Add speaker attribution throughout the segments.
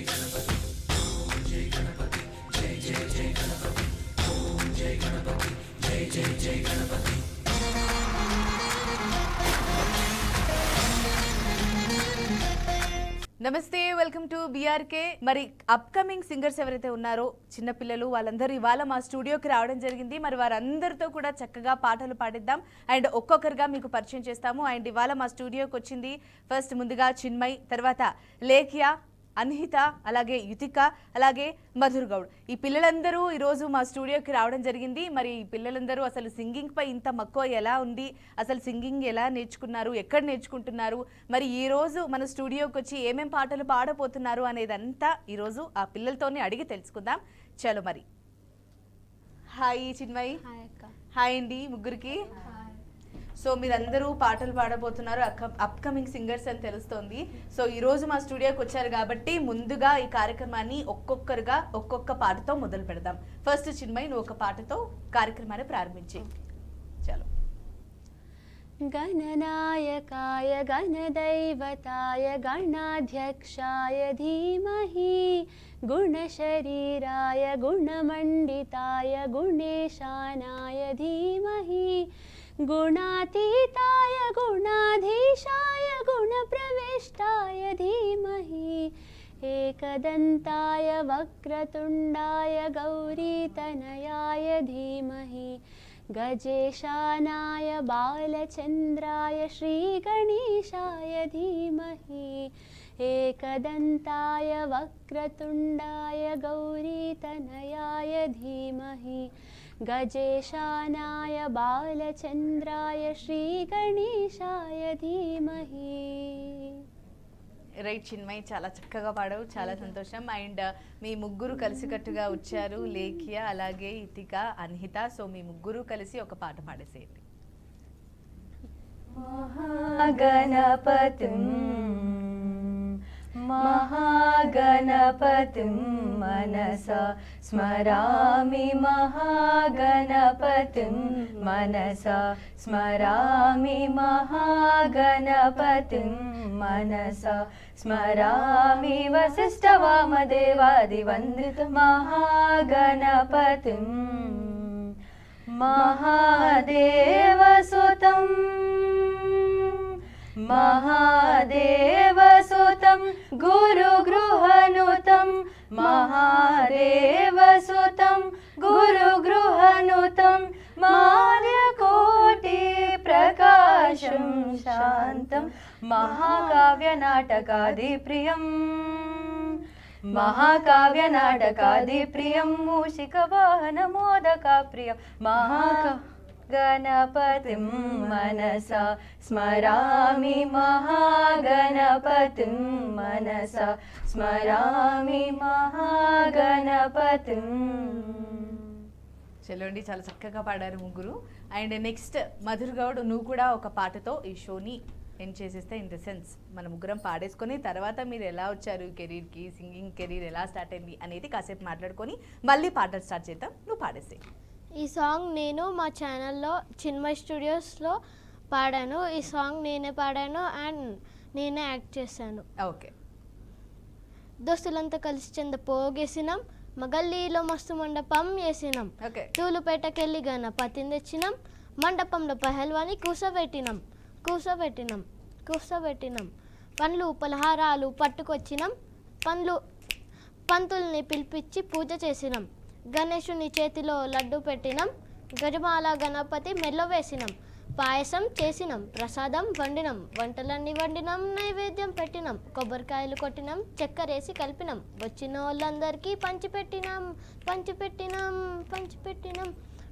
Speaker 1: నమస్తే, welcome to BRK. మరి upcoming singers ఎవరైతే ఉన్నారో చిన్నపిల్లలు వాళ్ళందరూ ఇవాళ మా స్టూడియోకి రావడం జరిగింది. మరి వారందరితో కూడా చక్కగా పాటలు పాడిద్దాం అండ్ ఒక్కొక్కరుగా మీకు పరిచయం చేస్తాము. అండ్ ఇవాళ మా స్టూడియోకి వచ్చింది ఫస్ట్ ముందుగా చిన్మయ్, తర్వాత లేఖ్య, అన్హిత, అలాగే యుతిక, అలాగే మధుర్ గౌడ్. ఈ పిల్లలందరూ ఈరోజు మా స్టూడియోకి రావడం జరిగింది. మరి ఈ పిల్లలందరూ అసలు సింగింగ్ పై ఇంత మక్కువ ఎలా ఉంది, అసలు సింగింగ్ ఎలా నేర్చుకున్నారు, ఎక్కడ నేర్చుకుంటున్నారు, మరి ఈరోజు మన స్టూడియోకి వచ్చి ఏమేం పాటలు పాడబోతున్నారు అనేదంతా ఈరోజు ఆ పిల్లలతోనే అడిగి తెలుసుకుందాం. చలో మరి. హాయ్ చిన్మయ్. హాయ్ అండి ముగ్గురికి. సో మీరందరూ పాటలు పాడబోతున్నారు, అప్కమింగ్ సింగర్స్ అని తెలుస్తోంది. సో ఈరోజు మా స్టూడియోకి వచ్చారు కాబట్టి ముందుగా ఈ కార్యక్రమాన్ని ఒక్కొక్కరుగా ఒక్కొక్క పాటతో మొదలు పెడదాం. ఫస్ట్ చిన్మయ్, నువ్వు ఒక పాటతో కార్యక్రమాన్ని ప్రారంభించి. చలో.
Speaker 2: గణనాయకాయ గణదైవతాయ గణాధ్యక్షాయ ధీమహి గుణశరీరాయ గుణమండితాయ గుణేశానాయ ధీమహి గుణాతీతాయ గుణాధీశాయ గుణప్రవిష్టాయ ధీమహి ఏకదంతాయ వక్రతుండాయ గౌరీతనయాయ ధీమహి గజేశానాయ బాలచంద్రాయ శ్రీగణేశాయ ధీమహి ఏకదంతాయ వక్రతుండాయ గౌరీతనయాయ ధీమహి గజేశానాయ బాలచంద్రాయ శ్రీగణేశాయ ధీమహి.
Speaker 1: రైట్ చిన్మయ్, చాలా చక్కగా పాడావు, చాలా సంతోషం. అండ్ మీ ముగ్గురు కలిసికట్టుగా వచ్చారు, లేఖ్య, అలాగే యుతిక, అన్హిత. సో మీ ముగ్గురు కలిసి ఒక పాట పాడేసేయండి.
Speaker 3: మహాగణపతిం మహాగణపతిం మనసా స్మరామి మహాగణపతిం మనసా స్మరామి మహాగణపతిం మనసా స్మరామి వసిష్ఠవామదేవాదివందిత మహాగణపతిం మహాదేవసుతం మహాదేవసుతం గురుగృహనుతం మహాదేవసుతం గురుగృహనుతం మార్యకోటి ప్రకాశం శాంతం మహాకావ్యనాటకాదిప్రియం మహాకావ్యనాటకాదిప్రియం మూషికవాహనమోదకాప్రియం గణపతిం మనసా స్మరామి మహాగణపతిం మనసా స్మరామి మహాగణపతిం.
Speaker 1: చలోండి, చాలా చక్కగా పాడారు ముగ్గురు. అండ్ నెక్స్ట్ మధుర్ గౌడ్, నువ్వు కూడా ఒక పాటతో ఈ షోని ఎండ్ చేసేస్తే, ఇన్ ద సెన్స్ మన ముగ్గురం పాడేసుకొని తర్వాత మీరు ఎలా వచ్చారు కెరీర్కి, సింగింగ్ కెరీర్ ఎలా స్టార్ట్ అయింది అనేది కాసేపు మాట్లాడుకొని మళ్ళీ పాటలు స్టార్ట్ చేద్దాం. నువ్వు పాడేసే.
Speaker 2: ఈ సాంగ్ నేను మా ఛానల్లో చిన్మయ్ స్టూడియోస్లో పాడాను. ఈ సాంగ్ నేనే పాడాను అండ్ నేనే యాక్ట్ చేశాను.
Speaker 1: ఓకే.
Speaker 2: దోస్తులంతా కలిసి చెంద పోగేసినాం, మగల్లీలో మస్తు మండపం వేసినాం, తూలుపేటకెళ్ళి గణపతిని తెచ్చినాం, మండపంలో పహల్వాని కూసబెట్టినాం పండ్లు పలహారాలు పట్టుకొచ్చినాం, పంతుల్ని పిలిపించి పూజ చేసినాం, గణేశుని చేతిలో లడ్డు పెట్టినాం, గజమాల గణపతి మెల్లో వేసినాం, పాయసం చేసినాం, ప్రసాదం వండినాం, వంటలన్నీ వండినాం, నైవేద్యం పెట్టినాం, కొబ్బరికాయలు కొట్టినాం, చక్కెరేసి కలిపినాం, వచ్చిన వాళ్ళందరికీ పంచిపెట్టినాం.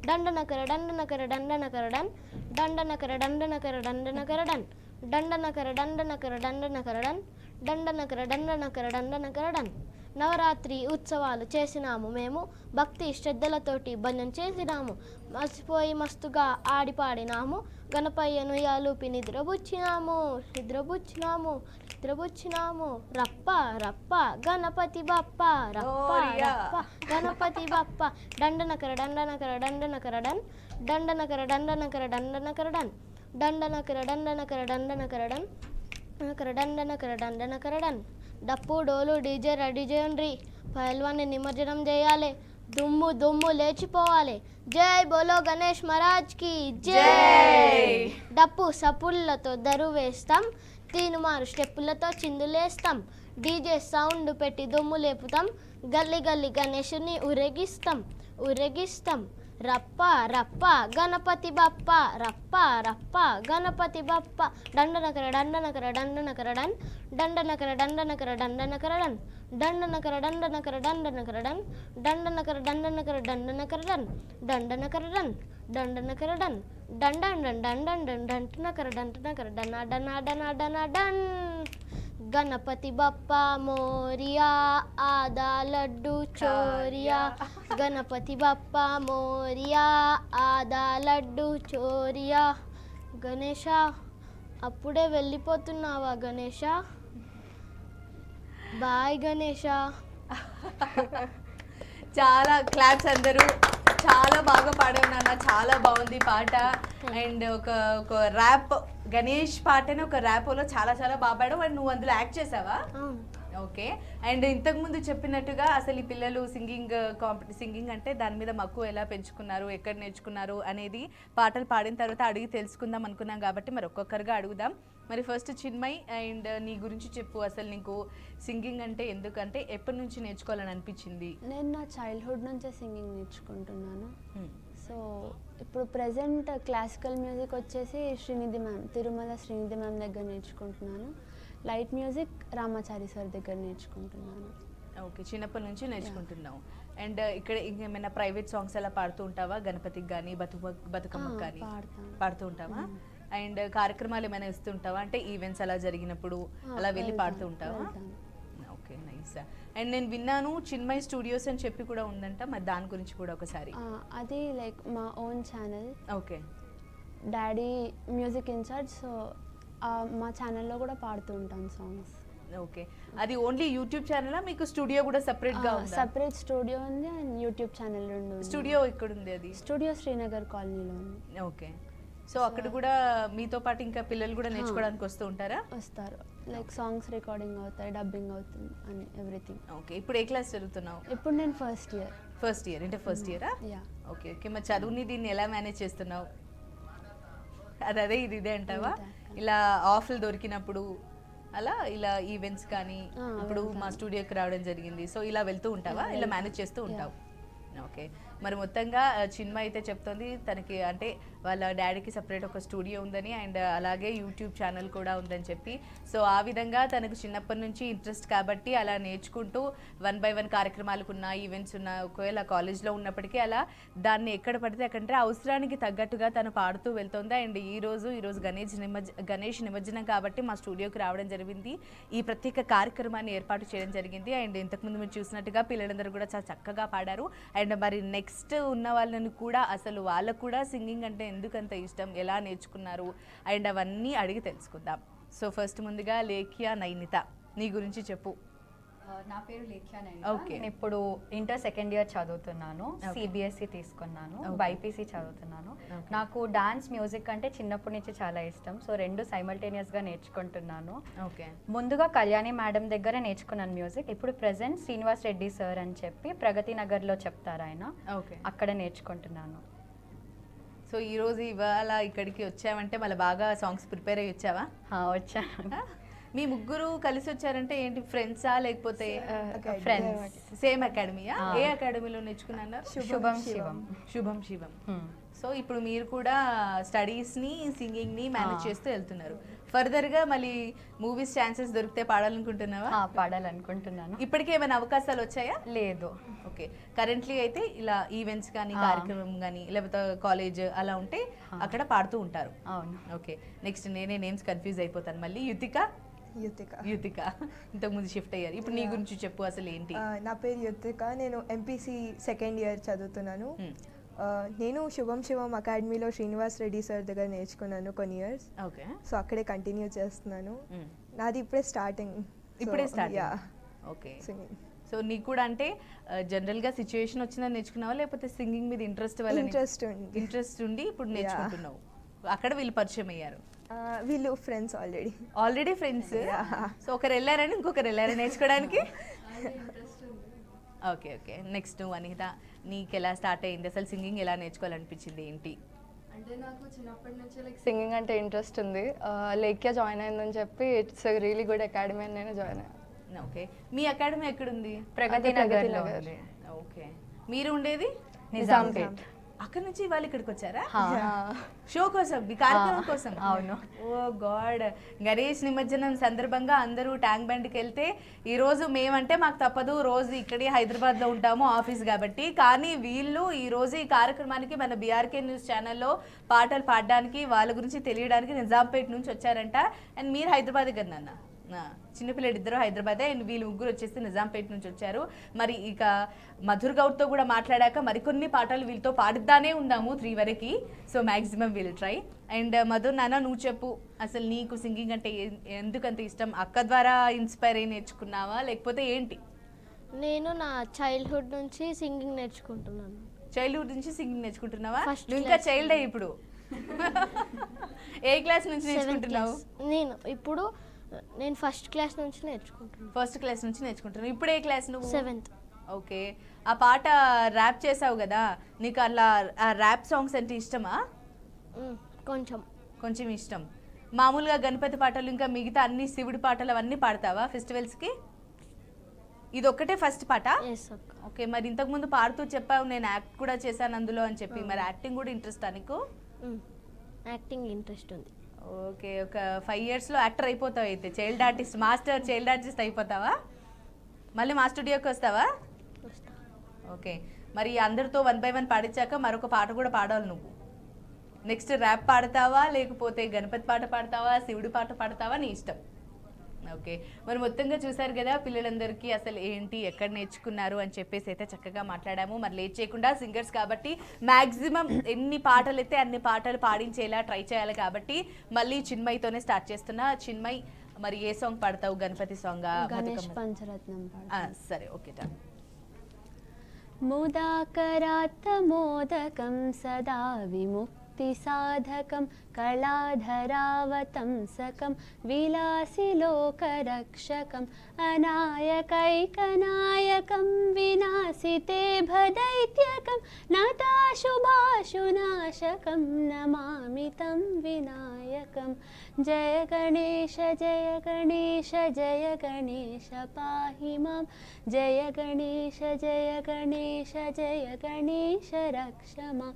Speaker 2: దండనకర దండనకర దండనకర డన్ దండనకర దండనకర దండనకర డన్ దండనకర దండనకర దండనకర డన్ దండనకర దండనకర దండనకర డన్. నవరాత్రి ఉత్సవాలు చేసినాము మేము, భక్తి శ్రద్ధలతోటి భజన చేసినాము, మర్చిపోయి మస్తుగా ఆడిపాడినాము, గణపయ్యను యాలూపి నిద్రబుచ్చినాము రప్ప రప్ప గణపతి బప్ప రప్ప రప్ప గణపతి బప్ప. దండనకర దండనకర దండనకర డన్ దండనకర దండనకర దండనకర డన్ దండనకర దండనకర దండనకర డన్ కరడన్ డప్పు డోలు డీజే రెడీ చేయండి పైల్వాన్ని నిమజ్జనం చేయాలి దుమ్ము దుమ్ము లేచిపోవాలి జై బోలో గణేష్ మహారాజ్ కి జై డప్పు సపుళ్ళతో దరు వేస్తాం తీనుమారు స్టెప్పులతో చిందులేస్తాం డీజే సౌండ్ పెట్టి దుమ్ము లేపుతాం గల్లీ గల్లీ గణేషుని ఊరేగిస్తాం రప్ప రప్ప గణపతి బప్ప రప్ప రప్ప గణపతి బప్ప దండనకర దండనకర దండనకర డన్ దండనకర దండనకర దండనకర డన్ దండనకర దండనకర దండనకర డన్ దండనకర దండనకర దండనకర డన్ దండనకర డన్ దండనకర డన్ డండన్ డన్ డండన్ డన్ డంటనకర డంటనకర డన డన డన డన డన్ గణపతి బప్ప మోరియా ఆదా లడ్డు చోరియా గణపతి బప్ప మోరియా ఆదా లడ్డు చోరియా గణేష అప్పుడే వెళ్ళిపోతున్నావా గణేష బాయ్ గణేష
Speaker 1: చాలా క్లాప్స్ అందరూ చాలా బాగా పాడావు నాన్న చాలా బాగుంది పాట అండ్ ఒక ర్యాప్ గణేష్ పాటని ఒక ర్యాప్లో చాలా చాలా బాగా పాడావు అండ్ నువ్వు అందులో యాక్ట్ చేసావా ఓకే అండ్ ఇంతకుముందు చెప్పినట్టుగా అసలు ఈ పిల్లలు సింగింగ్ అంటే దాని మీద మక్కువ ఎలా పెంచుకున్నారు ఎక్కడ నేర్చుకున్నారు అనేది పాటలు పాడిన తర్వాత అడిగి తెలుసుకుందాం అనుకున్నాం కాబట్టి మరి ఒక్కొక్కరుగా అడుగుదాం మరి ఫస్ట్ చిన్మయ్ అండ్ నీ గురించి చెప్పు అసలు నీకు సింగింగ్ అంటే ఎందుకంటే ఎప్పటి నుంచి నేర్చుకోవాలని అనిపించింది
Speaker 4: నేను నా చైల్డ్హుడ్ నుంచే సింగింగ్ నేర్చుకుంటున్నాను సో ఇప్పుడు ప్రజెంట్ క్లాసికల్ మ్యూజిక్ వచ్చేసి శ్రీనిధి మ్యామ్ తిరుమల శ్రీనిధి మ్యామ్ దగ్గర నేర్చుకుంటున్నాను లైట్ మ్యూజిక్ రామాచారి సార్ దగ్గర నేర్చుకుంటున్నాను
Speaker 1: ఓకే చిన్నప్పటి నుంచి నేర్చుకుంటున్నావు అండ్ ఇక్కడ ఇంకేమైనా ప్రైవేట్ సాంగ్స్ అలా పాడుతూ ఉంటావా గణపతికి కానీ బతుకమ్మకి కానీ పాడుతూ ఉంటావా అండ్ కార్యక్రమాలు ఏమైనా ఇస్తుంటావా అంటే ఈవెంట్స్ అలా జరిగినప్పుడు అలా వెళ్ళి పాడుతూ ఉంటావా ఓకే నైస్ అండ్ నేను విన్నాను చిన్మయ్ స్టూడియోస్ అని చెప్పి కూడా ఉందంట మరి దాని గురించి కూడా ఒకసారి
Speaker 4: అది లైక్ మా own channel
Speaker 1: okay
Speaker 4: daddy music incharge so మా ఛానల్లో కూడా పాడుతూ ఉంటాను సాంగ్స్
Speaker 1: ఓకే అది ఓన్లీ యూట్యూబ్ ఛానలా మీకు స్టూడియో కూడా సెపరేట్ గా ఉందా
Speaker 4: సెపరేట్ స్టూడియో ఉంది అండ్ యూట్యూబ్ ఛానల్ రెండు
Speaker 1: స్టూడియో ఇక్కడ ఉంది అది
Speaker 4: స్టూడియో శ్రీనగర్ కాలనీలో ఉంది
Speaker 1: ఓకే సో అక్కడ కూడా మీతో పాటు ఇంకా పిల్లలు కూడా నేర్చుకోవడానికి వస్తూ ఉంటారా
Speaker 4: వస్తారు లైక్ సాంగ్స్ రికార్డింగ్ అవుతాయి డబ్బింగ్ అవుతుంది అండ్ ఎవ్రీథింగ్
Speaker 1: ఓకే ఇప్పుడు ఏ క్లాస్ చదువుతున్నావు
Speaker 4: ఇప్పుడు నేను ఫస్ట్ ఇయర్
Speaker 1: అంటే ఫస్ట్ ఇయరా
Speaker 4: యా
Speaker 1: ఓకే ఓకే మరి చదువుని దీన్ని ఎలా మేనేజ్ చేస్తున్నావు అదే ఇదే అంటావా ఇలా ఆఫ్లు దొరికినప్పుడు అలా ఇలా ఈవెంట్స్ కానీ ఇప్పుడు మా స్టూడియోకి రావడం జరిగింది సో ఇలా వెళ్తూ ఉంటావా ఇలా మేనేజ్ చేస్తూ ఉంటావు ఓకే మరి మొత్తంగా చిన్మయ్ అయితే చెప్తోంది తనకి అంటే వాళ్ళ డాడీకి సపరేట్ ఒక స్టూడియో ఉందని అండ్ అలాగే యూట్యూబ్ ఛానల్ కూడా ఉందని చెప్పి సో ఆ విధంగా తనకు చిన్నప్పటి నుంచి ఇంట్రెస్ట్ కాబట్టి అలా నేర్చుకుంటూ 1 by 1 కార్యక్రమాలకు ఉన్న ఈవెంట్స్ ఉన్న ఒకవేళ కాలేజ్లో ఉన్నప్పటికీ అలా దాన్ని ఎక్కడ పడితే అక్కడంటే అవసరానికి తగ్గట్టుగా తను పాడుతూ వెళ్తుంది అండ్ ఈరోజు గణేష్ నిమజ్జనం కాబట్టి మా స్టూడియోకి రావడం జరిగింది ఈ ప్రత్యేక కార్యక్రమాన్ని ఏర్పాటు చేయడం జరిగింది అండ్ ఇంతకుముందు మీరు చూసినట్టుగా పిల్లలందరూ కూడా చాలా చక్కగా పాడారు అండ్ మరి నెక్స్ట్ ఉన్న వాళ్ళని కూడా అసలు వాళ్ళకు కూడా సింగింగ్ అంటే ఎందుకంత ఇష్టం ఎలా నేర్చుకున్నారు అండ్ అవన్నీ అడిగి తెలుసుకుందాం సో ఫస్ట్ ముందుగా లేఖ్య నైనిత నీ గురించి చెప్పు
Speaker 3: నా పేరు లేఖ్య నైనిత.
Speaker 1: ఓకే.
Speaker 3: నేను ఇప్పుడు ఇంటర్ సెకండ్ ఇయర్ చదువుతున్నాను సిబిఎస్ఈ తీసుకున్నాను బైపీసీ చదువుతున్నాను నాకు డాన్స్ మ్యూజిక్ అంటే చిన్నప్పటి నుంచి చాలా ఇష్టం సో రెండు సైమల్టేనియస్గా నేర్చుకుంటున్నాను
Speaker 1: ఓకే
Speaker 3: ముందుగా కళ్యాణి మేడం దగ్గర నేర్చుకున్నాను మ్యూజిక్ ఇప్పుడు ప్రెసెంట్ శ్రీనివాస్ రెడ్డి సార్ అని చెప్పి ప్రగతి నగర్లో చెప్తారు ఆయన
Speaker 1: ఓకే
Speaker 3: అక్కడ నేర్చుకుంటున్నాను
Speaker 1: సో ఈరోజు ఇవాళ ఇక్కడికి వచ్చామంటే మళ్ళీ బాగా సాంగ్స్ ప్రిపేర్ అయ్యి వచ్చావా
Speaker 3: వచ్చాను
Speaker 1: మీ ముగ్గురు కలిసి వచ్చారంటే ఏంటి ఫ్రెండ్సా లేకపోతే
Speaker 3: ఫ్రెండ్స్
Speaker 1: సేమ్ అకాడమీయా ఏ అకాడమీలో నేర్చుకున్నారు శుభం శివం సో ఇప్పుడు మీరు కూడా స్టడీస్ని సింగింగ్ని మేనేజ్ చేస్తూ వెళ్తున్నారు ఫర్దర్గా మళ్ళీ మూవీస్ ఛాన్సెస్ దొరికితే పాడాలనుకుంటున్నావా
Speaker 3: పాడాలనుకుంటున్నాను
Speaker 1: ఇప్పటికే ఏమైనా అవకాశాలు వచ్చాయా
Speaker 3: లేదు
Speaker 1: ఓకే కరెంట్లీ అయితే ఇలా ఈవెంట్స్ కానీ కార్యక్రమం కానీ లేకపోతే కాలేజ్ అలా ఉంటే అక్కడ పాడుతూ ఉంటారు
Speaker 3: అవును
Speaker 1: ఓకే నెక్స్ట్ నేనే నేమ్స్ కన్ఫ్యూజ్ అయిపోతాను మళ్ళీ యుతిక ఇంతకుముందు షిఫ్ట్ అయ్యారు ఇప్పుడు నీ గురించి చెప్పు అసలు ఏంటి
Speaker 5: నా పేరు యుతిక నేను ఎంపీసీ సెకండ్ ఇయర్ చదువుతున్నాను నేను శివం అకాడమీలో శ్రీనివాస్ రెడ్డి సార్ దగ్గర నేర్చుకున్నాను కొన్ని ఇయర్స్
Speaker 1: ఓకే
Speaker 5: సో అక్కడే కంటిన్యూ చేస్తున్నాను నాది ఇప్పుడే స్టార్టింగ్
Speaker 1: ఓకే సో నీకు కూడా అంటే జనరల్గా సిచ్యువేషన్ వచ్చిందని నేర్చుకున్నావా లేకపోతే సింగింగ్ మీద ఇంట్రెస్ట్ ఉండి ఇప్పుడు నేర్చుకుంటున్నావు అక్కడ వీళ్ళు పరిచయం అయ్యారు
Speaker 5: వీళ్ళు friends already.
Speaker 1: Already friends. So ఒకరు వెళ్ళారని ఇంకొకరు వెళ్ళారా నేర్చుకోవడానికి? Okay okay. నెక్స్ట్ అనిత, నీకు ఎలా స్టార్ట్ అయింది అసలు సింగింగ్, ఎలా నేర్చుకోవాలనిపించింది ఏంటి?
Speaker 6: అంటే నాకు చిన్నప్పటి నుంచి లైక్ సింగింగ్ అంటే ఇంట్రెస్ట్ ఉంది. లేక్యా జాయిన్ అయిందని చెప్పి ఇట్స్ రియలీ గుడ్ అకాడమీ అని నేను జాయిన్ అయ్యాను.
Speaker 1: ఓకే. మీ అకాడమీ ఎక్కడుంది?
Speaker 3: ప్రగతి నగర్లో
Speaker 6: నగర్.
Speaker 3: ఉంది.
Speaker 1: ఓకే. మీరు ఉండేది
Speaker 3: నిజాంపేట్.
Speaker 1: అక్కడ నుంచి వాళ్ళు ఇక్కడికి వచ్చారా షో కోసం, మీ కార్యక్రమం కోసం?
Speaker 3: అవును.
Speaker 1: ఓ గాడ్. గణేష్ నిమజ్జనం సందర్భంగా అందరూ ట్యాంక్ బండ్కి వెళ్తే, ఈరోజు మేమంటే మాకు తప్పదు, రోజు ఇక్కడే హైదరాబాద్లో ఉంటాము ఆఫీస్ కాబట్టి, కానీ వీళ్ళు ఈరోజు ఈ కార్యక్రమానికి మన బీఆర్కే న్యూస్ ఛానల్లో పాటలు పాడడానికి, వాళ్ళ గురించి తెలియడానికి నిజాంపేట్ నుంచి వచ్చారంట. అండ్ మీరు హైదరాబాద్ కదన్న, చిన్నపిల్లలు ఇద్దరు హైదరాబాదే, అండ్ వీళ్ళు ముగ్గురు వచ్చేసి నిజాంపేట్ నుంచి వచ్చారు. మరి ఇక మధుర్ గౌడ్తో కూడా మాట్లాడాక మరికొన్ని పాటలు వీళ్ళతో పాడిద్దానే ఉందాము 3 వరకు. So maximum will try. And Madhur నాన్న, నువ్వు చెప్పు అసలు నీకు సింగింగ్ అంటే ఎందుకంత ఇష్టం? అక్క ద్వారా ఇన్స్పైర్ అయ్యి నేర్చుకున్నావా లేకపోతే ఏంటి?
Speaker 2: నేను నా చైల్డ్హుడ్ నుంచి సింగింగ్ నేర్చుకుంటున్నాను.
Speaker 1: చైల్డ్హుడ్ నుంచి సింగింగ్ నేర్చుకుంటున్నావా?
Speaker 2: First
Speaker 1: నువ్వు ఇంకా
Speaker 2: class.
Speaker 1: చైల్డే ఇప్పుడు. ఏ క్లాస్ నుంచి
Speaker 2: 7th
Speaker 1: నేర్చుకుంటున్నావు?
Speaker 2: class. నేను ఫస్ట్ క్లాస్ నుంచి నేర్చుకుంటున్నాను.
Speaker 1: ఫస్ట్ క్లాస్ నుంచి నేర్చుకుంటున్నావు. ఇప్పుడు ఏ క్లాస్ నువ్వు?
Speaker 2: 7th.
Speaker 1: ఓకే. ఆ పాట ర్యాప్ చేసావు కదా, నీకు అలా ఆ ర్యాప్ సాంగ్స్ అంటే ఇష్టమా?
Speaker 2: కొంచెం.
Speaker 1: కొంచెం ఇష్టం. మామూలుగా గణపతి పాటలు ఇంకా మిగతా అన్ని శివుడి పాటలు అవన్నీ పాడతావా ఫెస్టివల్స్కి? ఇది ఒక్కటే ఫస్ట్ పాట?
Speaker 2: ఎస్ అక్క.
Speaker 1: ఓకే. మరి ఇంతకుముందు పాడుతూ చెప్పావు నేను యాక్ట్ కూడా చేశాను అందులో అని చెప్పి, మరి యాక్టింగ్ కూడా ఇంట్రెస్టా నీకు?
Speaker 2: యాక్టింగ్ ఇంట్రెస్ట్ ఉంది.
Speaker 1: ఓకే. ఒక 5 yearsలో యాక్టర్ అయిపోతావు అయితే, child artist, master child artist అయిపోతావా? మళ్ళీ మా స్టూడియోకి వస్తావా?
Speaker 2: వస్తా.
Speaker 1: ఓకే. మరి అందరితో 1 by 1 పాడించాక మరొక పాట కూడా పాడాలి నువ్వు. నెక్స్ట్ ర్యాప్ పాడతావా లేకపోతే గణపతి పాట పాడతావా, శివుడి పాట పాడతావా, నీ ఇష్టం. ఓకే. మరి మొత్తంగా చూసారు కదా పిల్లలందరికీ అసలు ఏంటి, ఎక్కడ నేర్చుకున్నారు అని చెప్పేసి అయితే చక్కగా మాట్లాడాము. మరి లేట్ చేయకుండా సింగర్స్ కాబట్టి మ్యాక్సిమం ఎన్ని పాటలు అయితే అన్ని పాటలు పాడించేలా ట్రై చేయాలి కాబట్టి మళ్ళీ చిన్మయితోనే స్టార్ట్ చేస్తున్నా. చిన్మయ్, మరి ఏ సాంగ్ పాడతావు? గణపతి సాంగా?
Speaker 4: గణేష్ పంచరత్నం పాడతాను.
Speaker 1: సరే ఓకే. డన్.
Speaker 4: ముదాకరాత్త మోదకం సదా విముక్తిసాధకం కళాధరావతంసకం విలాసిలోకరక్షకం అనాయకైకనాయకం వినాశితే భదైత్యకం నతాశుభాశునాశకం నమామి తం వినాయకం. జయ గణేశ జయ గణేశ జయ గణేశ పాహి మాం. జయ గణేశ జయ గణేశ జయ గణేశ రక్ష మాం.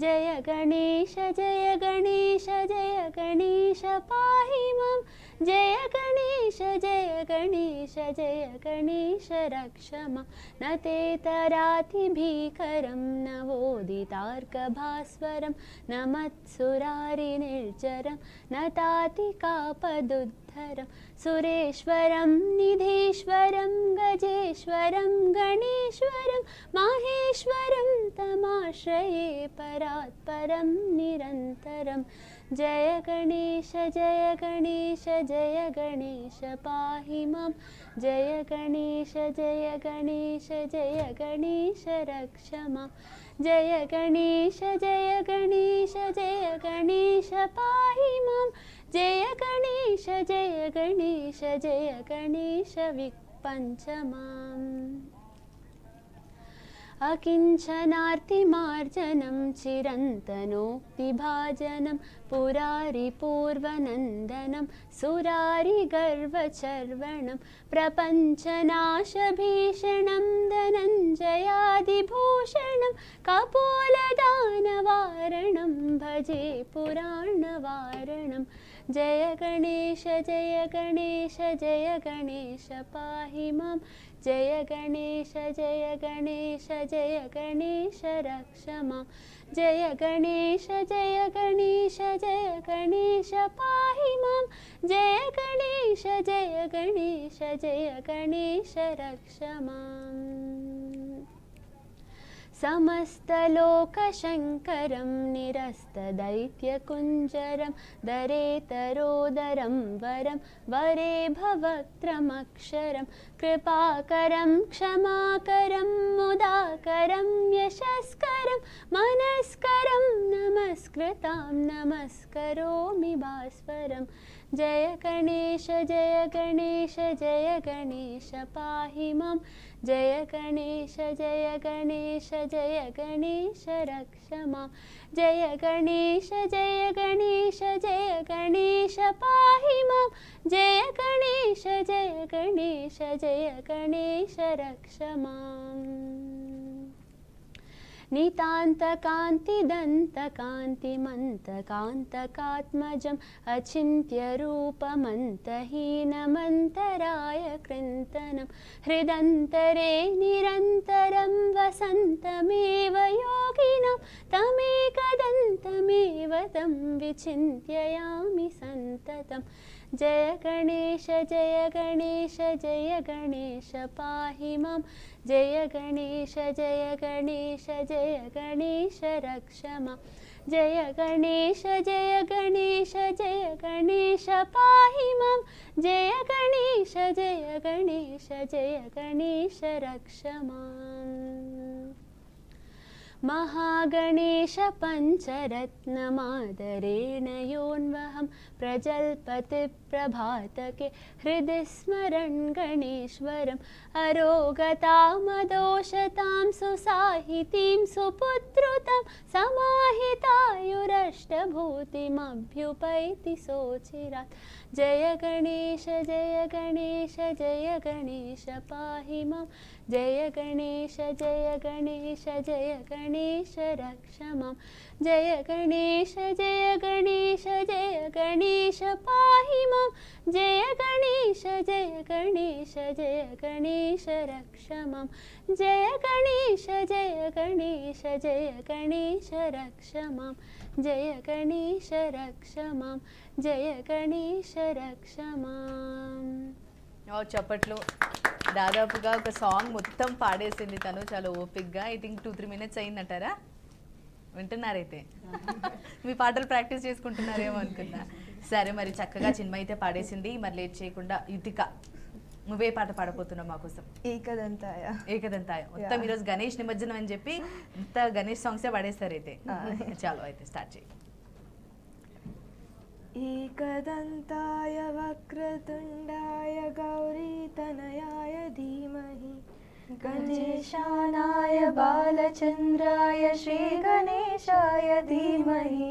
Speaker 4: జయ గణేశ జయ గణేశ జయ గణేశ పాహి మాం. జయ గణేశ జయ గణేశ జయ గణేశ రక్ష మాం. నతేతరాతి భీకరం నవోదితార్కభాస్వరం నమత్సురారి నిర్జరం నతాతి కాపదుద్ధరం సురేశ్వరం నిధీశ్వరం గజేశ్వరం గణేశ్వరం మాహేశ్వరం తమాశ్రయే పరాత్పరం నిరంతరం. జయ గణేశ జయ గణేశ జయ గణేశ పాహి మాం. జయ గణేశ జయ గణేశ జయ గణేశ రక్ష మాం. జయ గణేశ జయ గణేశ జయ గణేశ పాహి మాం. జయ గణేశ జయ గణేశ జయ గణేశ విపంచ మాం. అకించనార్తిమార్జనం చిరంతనోక్తిభాజనం పురారిపూర్వనందనం సురారిగర్వచర్వణం ప్రపంచనాశభీషణం ధనంజయాదిభూషణం కపోలదానవారణం భజే పురాణవారణం. జయ గణేశ జయ గణేశ జయ గణేశ పాహి మాం. జయ గణేశ జయ గణేశ జయ గణేశ రక్ష మాం. జయ గణేశ జయ గణేశ జయ గణేశ పాహి మాం. జయ గణేశ జయ గణేశ జయ గణేశ రక్ష మాం. समस्तलोकशङ्करं निरस्तदैत्यकुञ्जरं दरेतरोदरं वरं वरे भवक्त्रमक्षरं कृपाकरं क्षमाकरं मुदाकरं यशस्करं मनस्करं नमस्कृतां नमस्करोमि भास्वरं जय गणेश पाहि मां जय गणेश रक्ष मां जय गणेश पाहि मां जय गणेश रक्ष माम् नितान्तकान्तिदन्तकान्तिमन्तकान्तकात्मजम् अचिन्त्यरूपमन्तहीनमन्तराय कृन्तनं हृदन्तरे निरन्तरं वसन्तमेव योगिनां तमेकदन्तमेव तं विचिन्त्ययामि सन्ततं जय गणेश पाहि मां जय गणेश रक्ष मां जय गणेश पाहि मां जय गणेश रक्ष माम् महागणेश पञ्चरत्नमादरेण योन्वहं प्रजल्पतिप्रभातके हृदि स्मरन् गणेश्वरम् अरोगतामदोषतां सुसाहितीं सुपुत्रुतां समाहितायुरष्टभूतिमभ्युपैति सोचिरात् जय गणेश पाहि मां जय गणेश रक्ष मां जय गणेश पाहि मां जय गणेश रक्ष मां जय गणेश रक्ष मां जय गणेश रक्ष मां जय गणेश रक्ष मां
Speaker 1: చప్పట్లు. దాదాపుగా ఒక సాంగ్ మొత్తం పాడేసింది తను చాలా ఓపిక్గా. I think 2-3 minutes అయిందంటారా? వింటున్నారైతే మీ పాటలు ప్రాక్టీస్ చేసుకుంటున్నారేమో అనుకున్నా. సరే మరి చక్కగా చిన్మయి అయితే పాడేసింది. మరి లేట్ చేయకుండా యుతిక నువ్వే పాట పాడబోతున్నావు మా కోసం?
Speaker 5: ఏకదంతాయ.
Speaker 1: మొత్తం ఈరోజు గణేష్ నిమజ్జనం అని చెప్పి ఇంత గణేష్ సాంగ్సే పాడేస్తారు అయితే. చాలు అయితే స్టార్ట్ చేయి.
Speaker 5: एकदन्ताय वक्रतुण्डाय गौरीतनयाय धीमहि
Speaker 3: गणेशानाय बालचन्द्राय श्रीगणेशाय धीमहि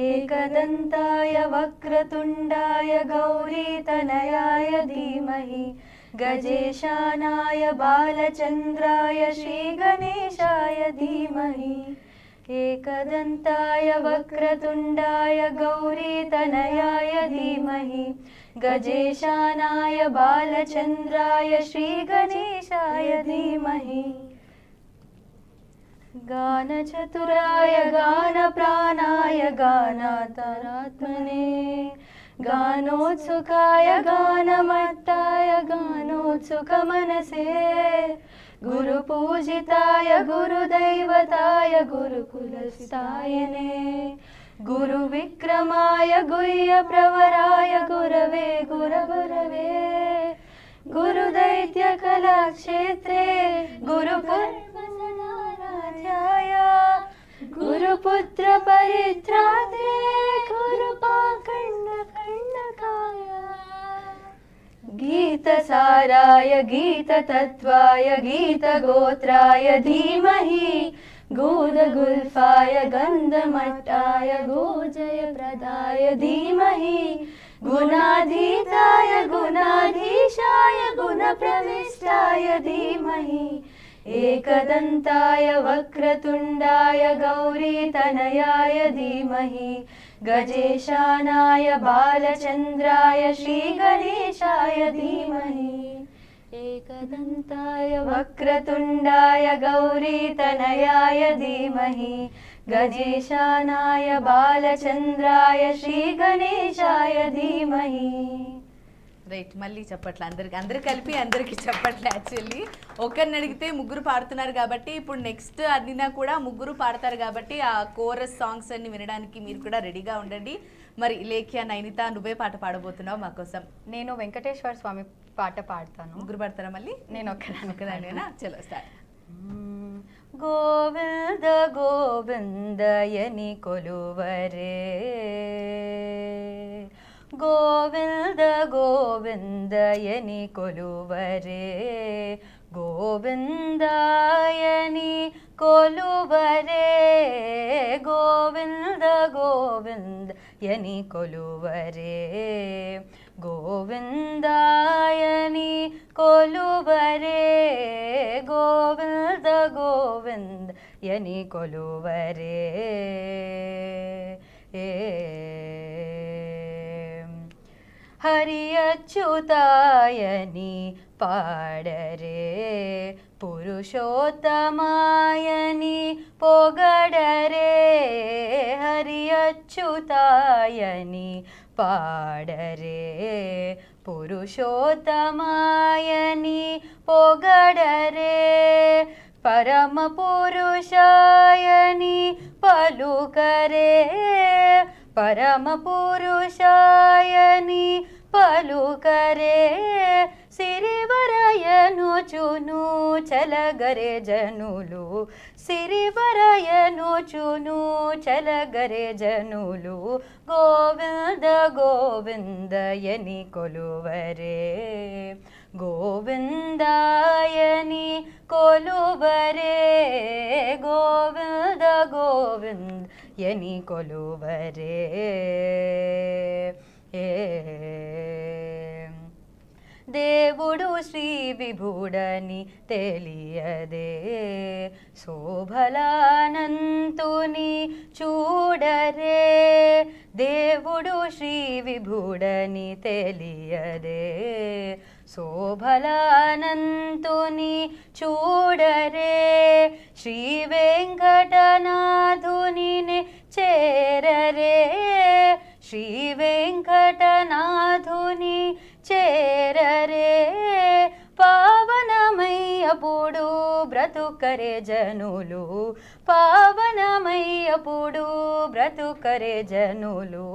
Speaker 3: एकदन्ताय वक्रतुण्डाय गौरीतनयाय धीमहि गजेशानाय बालचन्द्राय श्रीगणेशाय धीमहि एकदन्ताय वक्रतुण्डाय गौरीतनयाय धीमहि गजेशानाय बालचन्द्राय श्रीगणेशाय धीमहि गानचतुराय गानप्राणाय गानान्तरात्मने गानोत्सुकाय गानमत्ताय गानोत्सुकमनसे गुरुपूजिताय गुरुदैवताय गुरुकुलस्थायने गुरुविक्रमाय गुह्यप्रवराय गुरवे गुरगुरवे गुरुदैत्यकलाक्षेत्रे गुरुपर्वसदाराध्याय गुरुपुत्रपरित्रात्रे गुरुपाखण्डखण्डकाय गीतसाराय गीततत्त्वाय गीतगोत्राय धीमहि गूढगुल्फाय गन्धमट्टाय गोजयप्रदाय धीमहि गुणाधीताय गुणाधीशाय गुणप्रविष्टाय धीमहि एकदन्ताय वक्रतुण्डाय गौरीतनयाय धीमहि गजेशानाय बालचन्द्राय श्रीगणेशाय धीमहि एकदन्ताय वक्रतुण्डाय गौरीतनयाय धीमहि गजेशानाय बालचन्द्राय श्रीगणेशाय धीमहि
Speaker 1: రైట్, మళ్ళీ చెప్పట్లే అందరు కలిపి అందరికి చెప్పట్లే. యాక్చువల్లీ ఒకరిని అడిగితే ముగ్గురు పాడుతున్నారు కాబట్టి ఇప్పుడు నెక్స్ట్ అడిగినా కూడా ముగ్గురు పాడతారు కాబట్టి ఆ కోరస్ సాంగ్స్ అన్ని వినడానికి మీరు కూడా రెడీగా ఉండండి. మరి లేఖ్య, నైనిత, నువ్వే పాట పాడబోతున్నావు మా కోసం?
Speaker 3: నేను వెంకటేశ్వర స్వామి పాట పాడతాను.
Speaker 1: ముగ్గురు పాడతారా మళ్ళీ?
Speaker 3: నేను
Speaker 1: ఒకదానివేనా? చలో స్టార్ట్.
Speaker 3: గోవింద గోవిందయని కొలువరే, గోవింద గోవిందయని కొలువరే, గోవిందాయని కొలువరే, గోవింద గోవిందయని కొలువరే, గోవిందాయని కొలువరే, గోవింద గోవిందయని కొలువరే. హరి అచ్యుతాయని పాడరే, పురుషోత్తమాయని పొగడరే, హరి అచ్యుతాయని పాడరే, పురుషోత్తమాయని పొగడరే, పరమ పురుషాయని పలుకరే, పరమ పురుషాయని పలుకరే, సిరివరయను చును చలగరే జనులు, సిరివరయను చును చలగరే జనులు, గోవింద గోవిందయని కొలువరే, గోవిందాయని కొలువరే, గోవింద గోవిందయని కొలువరే. దేవుడు శ్రీ విభుడని తెలియదే, శోభలానంతుని చూడరే, దేవుడు శ్రీ విభుడని తెలియదే, శోభలానంతుని చూడరే, శ్రీ వెంకటనాథుని చేరరే, శ్రీ వెంకటనాథుని చేరరే, పావనమయ్యపుడు బ్రతుకరే జనులు, పావనమయ్యపుడు బ్రతుకరే జనులు,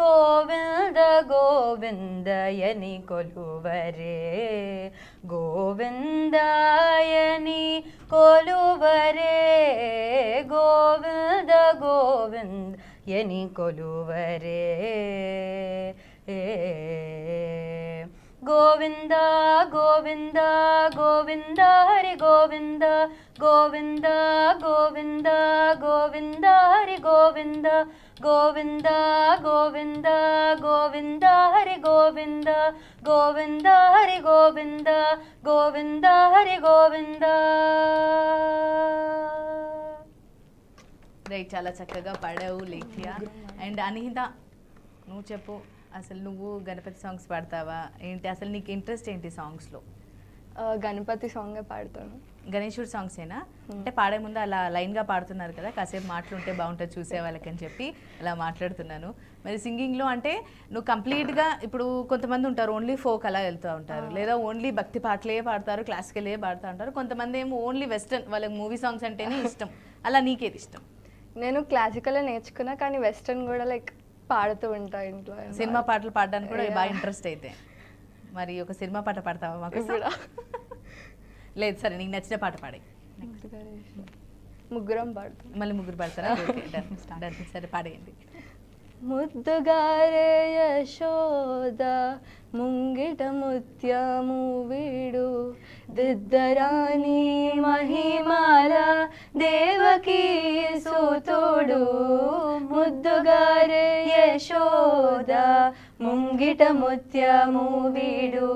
Speaker 3: గోవింద గోవిందయని కొలువరే, గోవిందాయని కొలువరే, గోవింద గోవిందయని కొలువరే. గోవింద గోవింద గోవింద హరి గోవింద, గోవింద గోవింద గోవింద హరి గోవింద, గోవింద గోవింద గోవింద హరి గోవింద, గోవింద హరి గోవింద, గోవింద హరి గోవింద.
Speaker 1: రైట్, చాలా చక్కగా పాడావు లేఖ్య. అండ్ అనిహిత, నువ్వు చెప్పు, అసలు నువ్వు గణపతి సాంగ్స్ పాడతావా ఏంటి? అసలు నీకు ఇంట్రెస్ట్ ఏంటి సాంగ్స్లో?
Speaker 6: గణపతి సాంగే పాడతాను.
Speaker 1: గణేశుడు సాంగ్సేనా? అంటే పాడే ముందు అలా లైన్గా పాడుతున్నారు కదా, కాసేపు మాటలుంటే బాగుంటుంది చూసే వాళ్ళకని చెప్పి అలా మాట్లాడుతున్నాను. మరి సింగింగ్లో అంటే నువ్వు కంప్లీట్గా, ఇప్పుడు కొంతమంది ఉంటారు ఓన్లీ ఫోక్ అలా వెళ్తూ ఉంటారు, లేదా ఓన్లీ భక్తి పాటలే పాడతారు, క్లాసికలే పాడుతూ ఉంటారు, కొంతమంది ఏమో ఓన్లీ వెస్టర్న్, వాళ్ళకి మూవీ సాంగ్స్ అంటేనే ఇష్టం. అలా నీకేది ఇష్టం?
Speaker 6: నేను క్లాసికలే నేర్చుకున్నా, కానీ వెస్టర్న్ కూడా లైక్ పాడుతూ ఉంటా ఇంట్లో.
Speaker 1: సినిమా పాటలు పాడడానికి కూడా బాగా ఇంట్రెస్ట్ అయితే. మరి ఒక సినిమా పాట పాడతావా మాకు? లేదు, సరే, నీకు నచ్చిన పాట పాడే.
Speaker 6: ముగ్గురం పాడుతాం.
Speaker 1: మళ్ళీ ముగ్గురు పాడతారా? Okay, done. సరే, పాడేయండి.
Speaker 6: ముద్దుగారే యశోద ముంగిట ముత్యము వీడు, దిద్దరాని మహిమాల దేవకీ సూతుడు, ముద్దుగారే యశోద ముంగిట ముత్యము వీడు,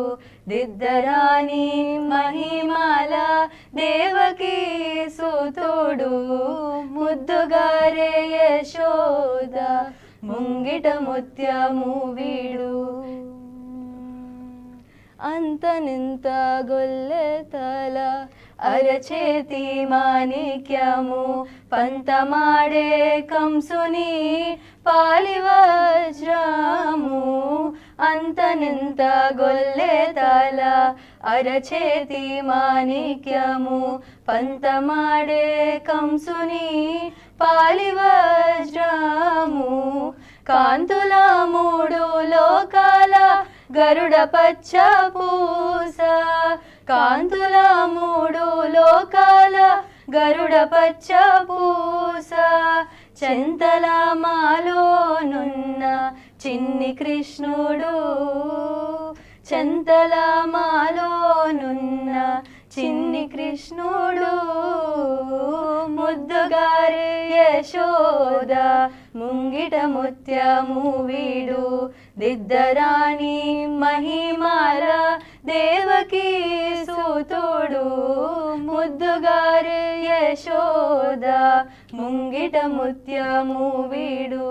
Speaker 6: దిద్దరాని మహిమాల దేవకీ సూతుడు, ముద్దుగారే యశోద ముంగిట ముత్యము వీడు, అంతనింత గొల్లె తల అరచేతి మాణిక్యము, పంతమాడే కంసుని పాలి వజ్రము,
Speaker 3: అంతనింత గొల్లె తల అరచేతి మాణిక్యము పంతమాడే కంసుని పాలి వజ్రము కాంతుల మూడు లోకాల గరుడ పచ్చ పూస కాంతుల మూడు లోకాల గరుడ పచ్చ పూస చెంతల మాలోనున్న చిన్ని కృష్ణుడు చెంతల మాలోనున్న చిన్ని కృష్ణుడు ముద్దుగారే యశోద ముంగిట ముత్యము వీడు దిద్దరాణి మహిమాల దేవకీ సూతుడు ముద్దుగారే యశోద ముంగిట ముత్యము వీడు.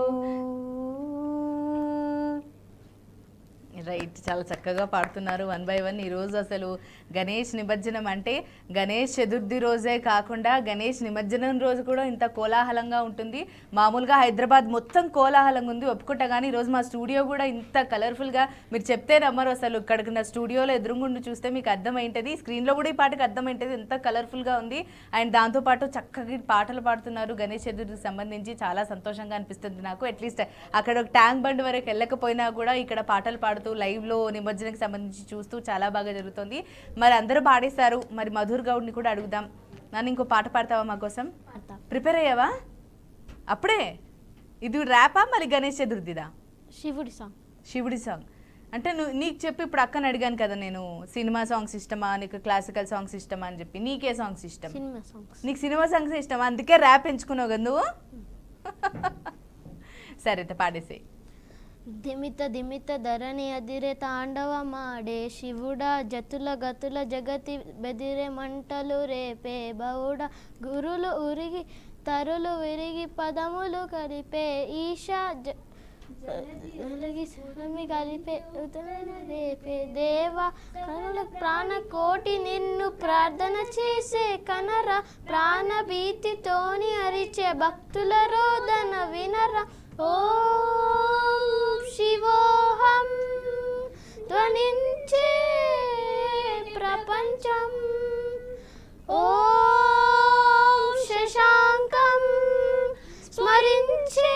Speaker 1: రైట్, చాలా చక్కగా పాడుతున్నారు 1 by 1. ఈరోజు అసలు గణేష్ నిమజ్జనం అంటే గణేష్ చతుర్థి రోజే కాకుండా గణేష్ నిమజ్జనం రోజు కూడా ఇంత కోలాహలంగా ఉంటుంది. మామూలుగా హైదరాబాద్ మొత్తం కోలాహలంగా ఉంది ఒప్పుకుంటా, కానీ ఈరోజు మా స్టూడియో కూడా ఇంత కలర్ఫుల్గా మీరు చెప్తే నమ్మరు. అసలు ఇక్కడికి నా స్టూడియోలో ఎదురుగుండి చూస్తే మీకు అర్థమైంటుంది, స్క్రీన్లో కూడా ఈ పాటకి అర్థమైంటుంది ఎంత కలర్ఫుల్గా ఉంది. అండ్ దాంతోపాటు చక్కగా పాటలు పాడుతున్నారు గణేష్ చతుర్థికి సంబంధించి. చాలా సంతోషంగా అనిపిస్తుంది నాకు. అట్లీస్ట్ అక్కడ ఒక ట్యాంక్ బండ్ వరకు వెళ్ళకపోయినా కూడా ఇక్కడ పాటలు పాడుతూ లైవ్లో నిమజ్జనకి సంబంధించి చూస్తూ చాలా బాగా జరుగుతుంది. మరి అందరూ పాడేశారు, మరి మధుర్ గౌడ్ని కూడా అడుగుదాం. నన్ను ఇంకో పాట పాడతావా మా కోసం? ప్రిపేర్ అయ్యావా అప్పుడే? ఇది ర్యాపా మరి గణేష్ చతుర్థిదా?
Speaker 2: శివుడి సాంగ్.
Speaker 1: శివుడి సాంగ్ అంటే నీకు చెప్పి ఇప్పుడు అక్కని అడిగాను కదా నేను, సినిమా సాంగ్స్ ఇష్టమా నీకు, క్లాసికల్ సాంగ్స్ ఇష్టమా అని చెప్పి. నీకే సాంగ్స్ ఇష్టం?
Speaker 2: Cinema songs.
Speaker 1: నీకు సినిమా సాంగ్స్ ఇష్టమా, అందుకే ర్యాప్ ఎంచుకున్నావు కదా నువ్వు. సరే అయితే పాడేసే.
Speaker 2: దిమిత దిమిత ధరణి అదిరే తాండవమాడే శివుడా జతుల గతుల జగతి బెదిరే మంటలు రేపే బౌడ గురులు ఉరిగి తరులు విరిగి పదములు కలిపే ఈశా కలిపే రేపే దేవా కనుల ప్రాణ కోటి నిన్ను ప్రార్థన చేసే కనరా ప్రాణ భీతితోని అరిచే భక్తుల రోదన వినరా ఓం శివోహం ధ్వనించే ప్రపంచం ఓం శశాంకం స్మరించే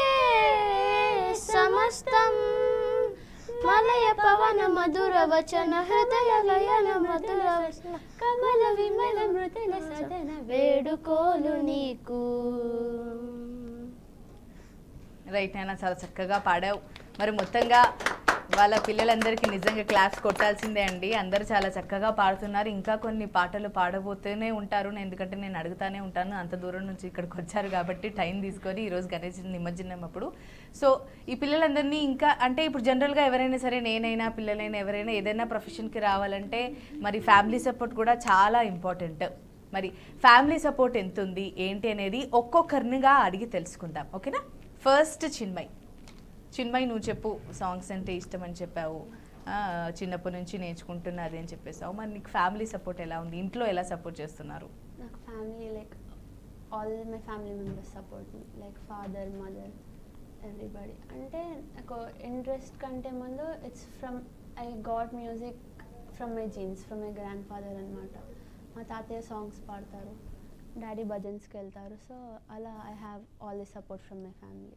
Speaker 2: సమస్తం మలయ పవన మధుర వచన హృదయ లయన మధుర కమల విమల మృదుల సదన వేడుకోలు నీకు.
Speaker 1: రైట్ అయినా చాలా చక్కగా పాడావు. మరి మొత్తంగా వాళ్ళ పిల్లలందరికీ నిజంగా క్లాప్స్ కొట్టాల్సిందే అండి. అందరూ చాలా చక్కగా పాడుతున్నారు. ఇంకా కొన్ని పాటలు పాడబోతూనే ఉంటారు, ఎందుకంటే నేను అడుగుతానే ఉంటాను. అంత దూరం నుంచి ఇక్కడికి వచ్చారు కాబట్టి టైం తీసుకొని ఈరోజు గణేష్ నిమజ్జనం అప్పుడు. సో ఈ పిల్లలందరినీ ఇంకా అంటే ఇప్పుడు జనరల్గా ఎవరైనా సరే, నేనైనా పిల్లలైనా ఎవరైనా ఏదైనా ప్రొఫెషన్కి రావాలంటే మరి ఫ్యామిలీ సపోర్ట్ కూడా చాలా ఇంపార్టెంట్. మరి ఫ్యామిలీ సపోర్ట్ ఎంత ఉంది ఏంటి అనేది ఒక్కొక్కరినిగా అడిగి తెలుసుకుందాం, ఓకేనా? ఫస్ట్ చిన్మయ్ నువ్వు చెప్పు. సాంగ్స్ అంటే ఇష్టం అని చెప్పావు, చిన్నప్పటి నుంచి నేర్చుకుంటున్నది అని చెప్పేసావు. మరి నీకు ఫ్యామిలీ సపోర్ట్ ఎలా ఉంది, ఇంట్లో ఎలా సపోర్ట్ చేస్తున్నారు?
Speaker 4: నాకు family like all my family members support me, like father mother everybody. అంటే నాకు ఇంట్రెస్ట్ కంటే ముందు I got music from my jeans, from my grand father అనమాట. మా తాతయ్య సాంగ్స్ పాడతారు, డాడీ భజన్స్కి వెళ్తారు. సో అలా I have all the support from my family.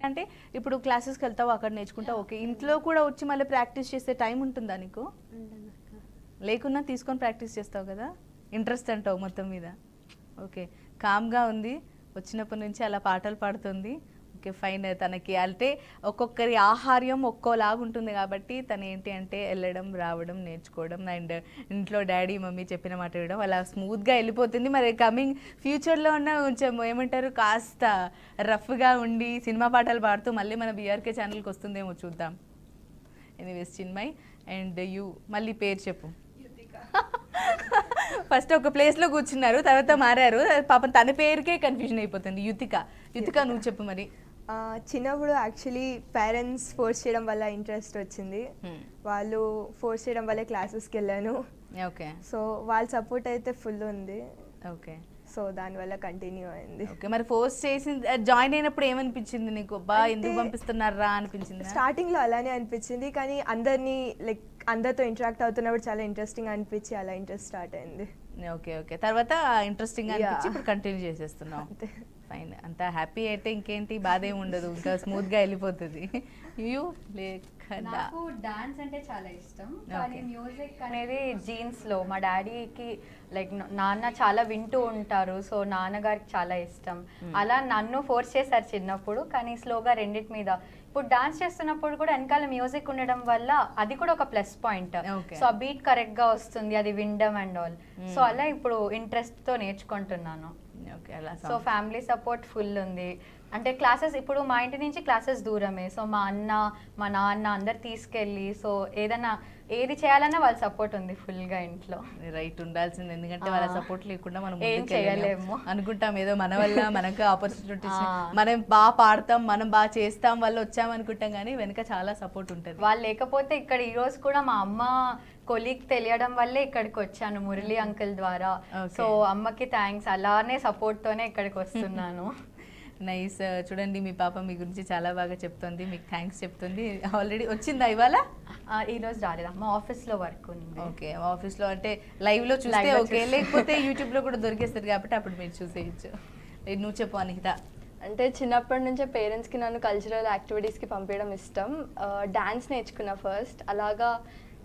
Speaker 1: అంటే ఇప్పుడు క్లాసెస్కి వెళ్తావు, అక్కడ నేర్చుకుంటావు, ఓకే. ఇంట్లో కూడా వచ్చి మళ్ళీ ప్రాక్టీస్ చేసే టైం ఉంటుందా నీకు? లేకున్నా తీసుకొని ప్రాక్టీస్ చేస్తావు కదా, ఇంట్రెస్ట్ అంటావు మొత్తం మీద. ఓకే, కామ్గా ఉంది, వచ్చినప్పటి నుంచి అలా పాటలు పాడుతుంది. Okay fine. తనకి అంటే ఒక్కొక్కరి ఆహార్యం ఒక్కోలాగా ఉంటుంది కాబట్టి తను ఏంటి అంటే వెళ్ళడం రావడం నేర్చుకోవడం అండ్ ఇంట్లో డాడీ మమ్మీ చెప్పిన మాట వినడం అలా స్మూత్గా వెళ్ళిపోతుంది. మరి కమింగ్ ఫ్యూచర్లో ఉన్న కొంచెం ఏమంటారు కాస్త రఫ్గా ఉండి సినిమా పాటలు పాడుతూ మళ్ళీ మన బీఆర్కే ఛానల్కి వస్తుందేమో చూద్దాం. ఎనీవేస్ చిన్మయ్ అండ్ యూ మళ్ళీ పేరు చెప్పు. ఫస్ట్ ఒక ప్లేస్లో కూర్చున్నారు, తర్వాత మారారు, పాపం తన పేరుకే కన్ఫ్యూజన్ అయిపోతుంది. యుతిక నువ్వు చెప్పు మరి.
Speaker 5: చిన్నప్పుడు యాక్చువల్లీ పేరెంట్స్ ఫోర్స్ చేయడం వల్ల ఇంట్రెస్ట్ వచ్చింది. వాళ్ళు ఫోర్స్ చేయడం వల్ల క్లాసెస్కి వెళ్ళాను.
Speaker 1: ఓకే.
Speaker 5: సో వాళ్ళ సపోర్ట్ అయితే ఫుల్ ఉంది.
Speaker 1: ఓకే.
Speaker 5: సో దానివల్ల కంటిన్యూ అయింది.
Speaker 1: ఓకే, మరి ఫోర్స్ చేసి జాయిన్ అయినప్పుడు ఏమనిపించింది నీకు? బా ఎందుకు పంపిస్తున్నారా అనిపించింది?
Speaker 5: స్టార్టింగ్లో అలానే అనిపించింది, కానీ అందరితో ఇంటరాక్ట్ అవుతున్నప్పుడు చాలా ఇంట్రెస్టింగ్ అనిపించి అలా ఇంట్రెస్ట్ స్టార్ట్ అయింది.
Speaker 1: ఓకే ఓకే, తర్వాత ఇంట్రెస్టింగ్ అనిపించి ఇప్పుడు కంటిన్యూ చేసేస్తున్నాం. ఫైన్, అంతా హ్యాపీ అయితే ఇంకేంటి బాధ ఏమి ఉండదు, ఇంకా స్మూత్ గా వెళ్ళిపోతుంది. యూ
Speaker 3: నాకు డాన్స్ అంటే చాలా ఇష్టం, కానీ మ్యూజిక్ అనేది జీన్స్ లో మా డాడీకి లైక్ నాన్న చాలా వింటూ ఉంటారు, సో నాన్నగారికి చాలా ఇష్టం. అలా నన్ను ఫోర్స్ చేశారు చిన్నప్పుడు, కానీ స్లోగా రెండిటి మీద ఇప్పుడు డాన్స్ చేస్తున్నప్పుడు కూడా వెనకాల మ్యూజిక్ ఉండడం వల్ల అది కూడా ఒక ప్లస్ పాయింట్. సో ఆ బీట్ కరెక్ట్ గా వస్తుంది, అది వినడం అండ్ ఆల్. సో అలా ఇప్పుడు ఇంట్రెస్ట్ తో నేర్చుకుంటున్నాను. సో ఫ్యామిలీ సపోర్ట్ ఫుల్ ఉంది. అంటే క్లాసెస్ ఇప్పుడు మా ఇంటి నుంచి క్లాసెస్ దూరమే, సో మా అన్న మా నాన్న అందరు తీసుకెళ్ళి, సో ఏది చేయాలన్నా వాళ్ళ సపోర్ట్ ఉంది ఫుల్ గా ఇంట్లో.
Speaker 1: రైట్, ఉండాల్సింది, ఎందుకంటే వాళ్ళ సపోర్ట్ లేకుండా మనం
Speaker 3: ఏం చేయలేము.
Speaker 1: అనుకుంటాం ఏదో మన వల్ల మనకు ఆపర్చునిటీస్, మనం బాగా పాడతాం, మనం బాగా చేస్తాం, వల్ల వచ్చాం అనుకుంటాం, కానీ వెనక చాలా సపోర్ట్ ఉంటుంది.
Speaker 3: వాళ్ళు లేకపోతే ఇక్కడ ఈ రోజు కూడా మా అమ్మ కొలీగ్ తెలియడం వల్లే ఇక్కడికి వచ్చాను మురళి అంకుల్ ద్వారా. సో అమ్మకి థ్యాంక్స్, అలానే సపోర్ట్ తోనే ఇక్కడికి వస్తున్నాను.
Speaker 1: నైస్. చూడండి, మీ పాప మీ గురించి చాలా బాగా చెప్తుంది, మీకు థ్యాంక్స్ చెప్తుంది. ఆల్రెడీ వచ్చిందా ఇవాళ?
Speaker 3: ఈ రోజు రాలేదా, మా ఆఫీస్ లో వర్క్ ఉంది.
Speaker 1: ఓకే, ఆఫీస్ లో అంటే లైవ్ లో చూస్తే ఓకే, లేకపోతే యూట్యూబ్ లో కూడా దొరికేస్తుంది కాబట్టి అప్పుడు మీరు చూసేయచ్చు. నువ్వు చెప్పు అనిహిత.
Speaker 6: అంటే చిన్నప్పటి నుంచే పేరెంట్స్కి నన్ను కల్చరల్ యాక్టివిటీస్కి పంపించడం ఇష్టం. డాన్స్ నేర్చుకున్నా ఫస్ట్, అలాగా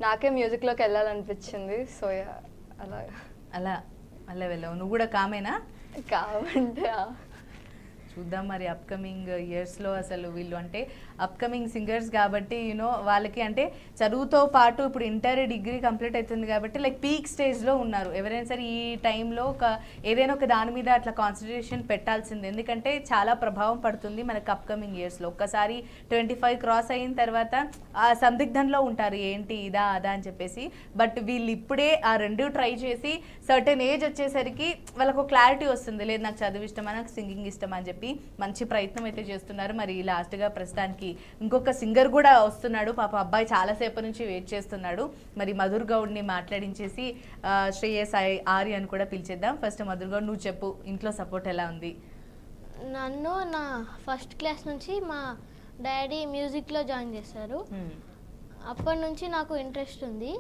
Speaker 6: నాకే మ్యూజిక్లోకి వెళ్ళాలనిపించింది. సో అలా
Speaker 1: అలా అలా వెళ్ళావు. నువ్వు కూడా కామేనా?
Speaker 6: కావంటే
Speaker 1: చూద్దాం మరి అప్కమింగ్ ఇయర్స్లో అసలు వీళ్ళు అంటే అప్కమింగ్ సింగర్స్ కాబట్టి యూనో వాళ్ళకి అంటే చదువుతో పాటు ఇప్పుడు ఇంటర్ డిగ్రీ కంప్లీట్ అవుతుంది కాబట్టి లైక్ పీక్ స్టేజ్లో ఉన్నారు. ఎవరైనా సరే ఈ టైంలో ఏదైనా ఒక దాని మీద అట్లా కాన్సన్ట్రేషన్ పెట్టాల్సింది, ఎందుకంటే చాలా ప్రభావం పడుతుంది మనకు అప్కమింగ్ ఇయర్స్లో. ఒక్కసారి 25 క్రాస్ అయిన తర్వాత ఆ సందిగ్ధంలో ఉంటారు, ఏంటి ఇదా అదా అని చెప్పేసి. బట్ వీళ్ళు ఇప్పుడే ఆ రెండు ట్రై చేసి సర్టెన్ ఏజ్ వచ్చేసరికి వాళ్ళకు క్లారిటీ వస్తుంది, లేదు నాకు చదువు ఇష్టమా, నాకు సింగింగ్ ఇష్టమా అని చెప్పి మంచి ప్రయత్నం అయితే చేస్తున్నారు. మరి లాస్ట్గా ప్రస్తుతానికి ఇంకొక సింగర్ కూడా వస్తున్నాడు, పాప అబ్బాయి చాలాసేపు నుంచి వెయిట్ చేస్తున్నాడు. మరి మధుర్ గౌడ్ని మాట్లాడించేసి శ్రేయస్ ఆర్య అని కూడా పిలిచేద్దాం. ఫస్ట్ మధుర్ గౌడ్, నువ్వు చెప్పు, ఇంట్లో సపోర్ట్ ఎలా ఉంది?
Speaker 2: నన్ను నా ఫస్ట్ క్లాస్ నుంచి మా డాడీ మ్యూజిక్లో జాయిన్ చేశారు. అప్పటి నుంచి నాకు ఇంట్రెస్ట్ ఉంది.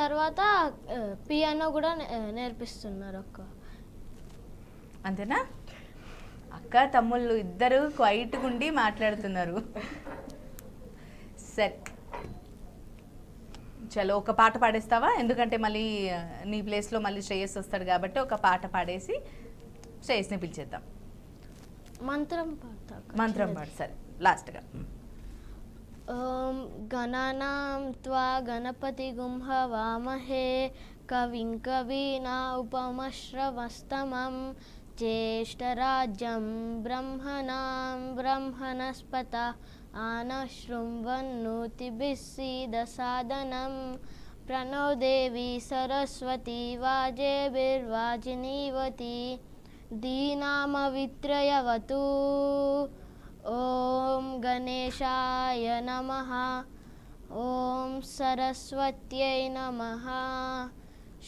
Speaker 2: తర్వాత పియానో కూడా నేర్పిస్తున్నారు అక్క.
Speaker 1: అంతేనా? అక్క తమ్ముళ్ళు ఇద్దరు క్వైట్గా ఉండి మాట్లాడుతున్నారు. సరే చలో, ఒక పాట పాడేస్తావా? ఎందుకంటే మళ్ళీ నీ ప్లేస్లో మళ్ళీ శ్రేయస్ వస్తాడు కాబట్టి ఒక పాట పాడేసి శ్రేయస్ని పిలిచేద్దాం.
Speaker 2: మంత్రం పాడతా.
Speaker 1: మంత్రం పాడు, సరే లాస్ట్గా.
Speaker 2: ఓం గణానాం త్వా గణపతిగుం హవామహే కవిం కవీనా ఉపమశ్రవస్తమం జ్యేష్ఠరాజ్యం బ్రహ్మణాం బ్రహ్మణస్పత ఆనశృణ్వన్నోతిభిः सीदसादनं प्रणो देवी सरस्वती वाजेभिर्वाजिनीवती दीनामवित्रयवतु. ఓం గణేశాయ నమః. ఓం సరస్వత్యై నమః.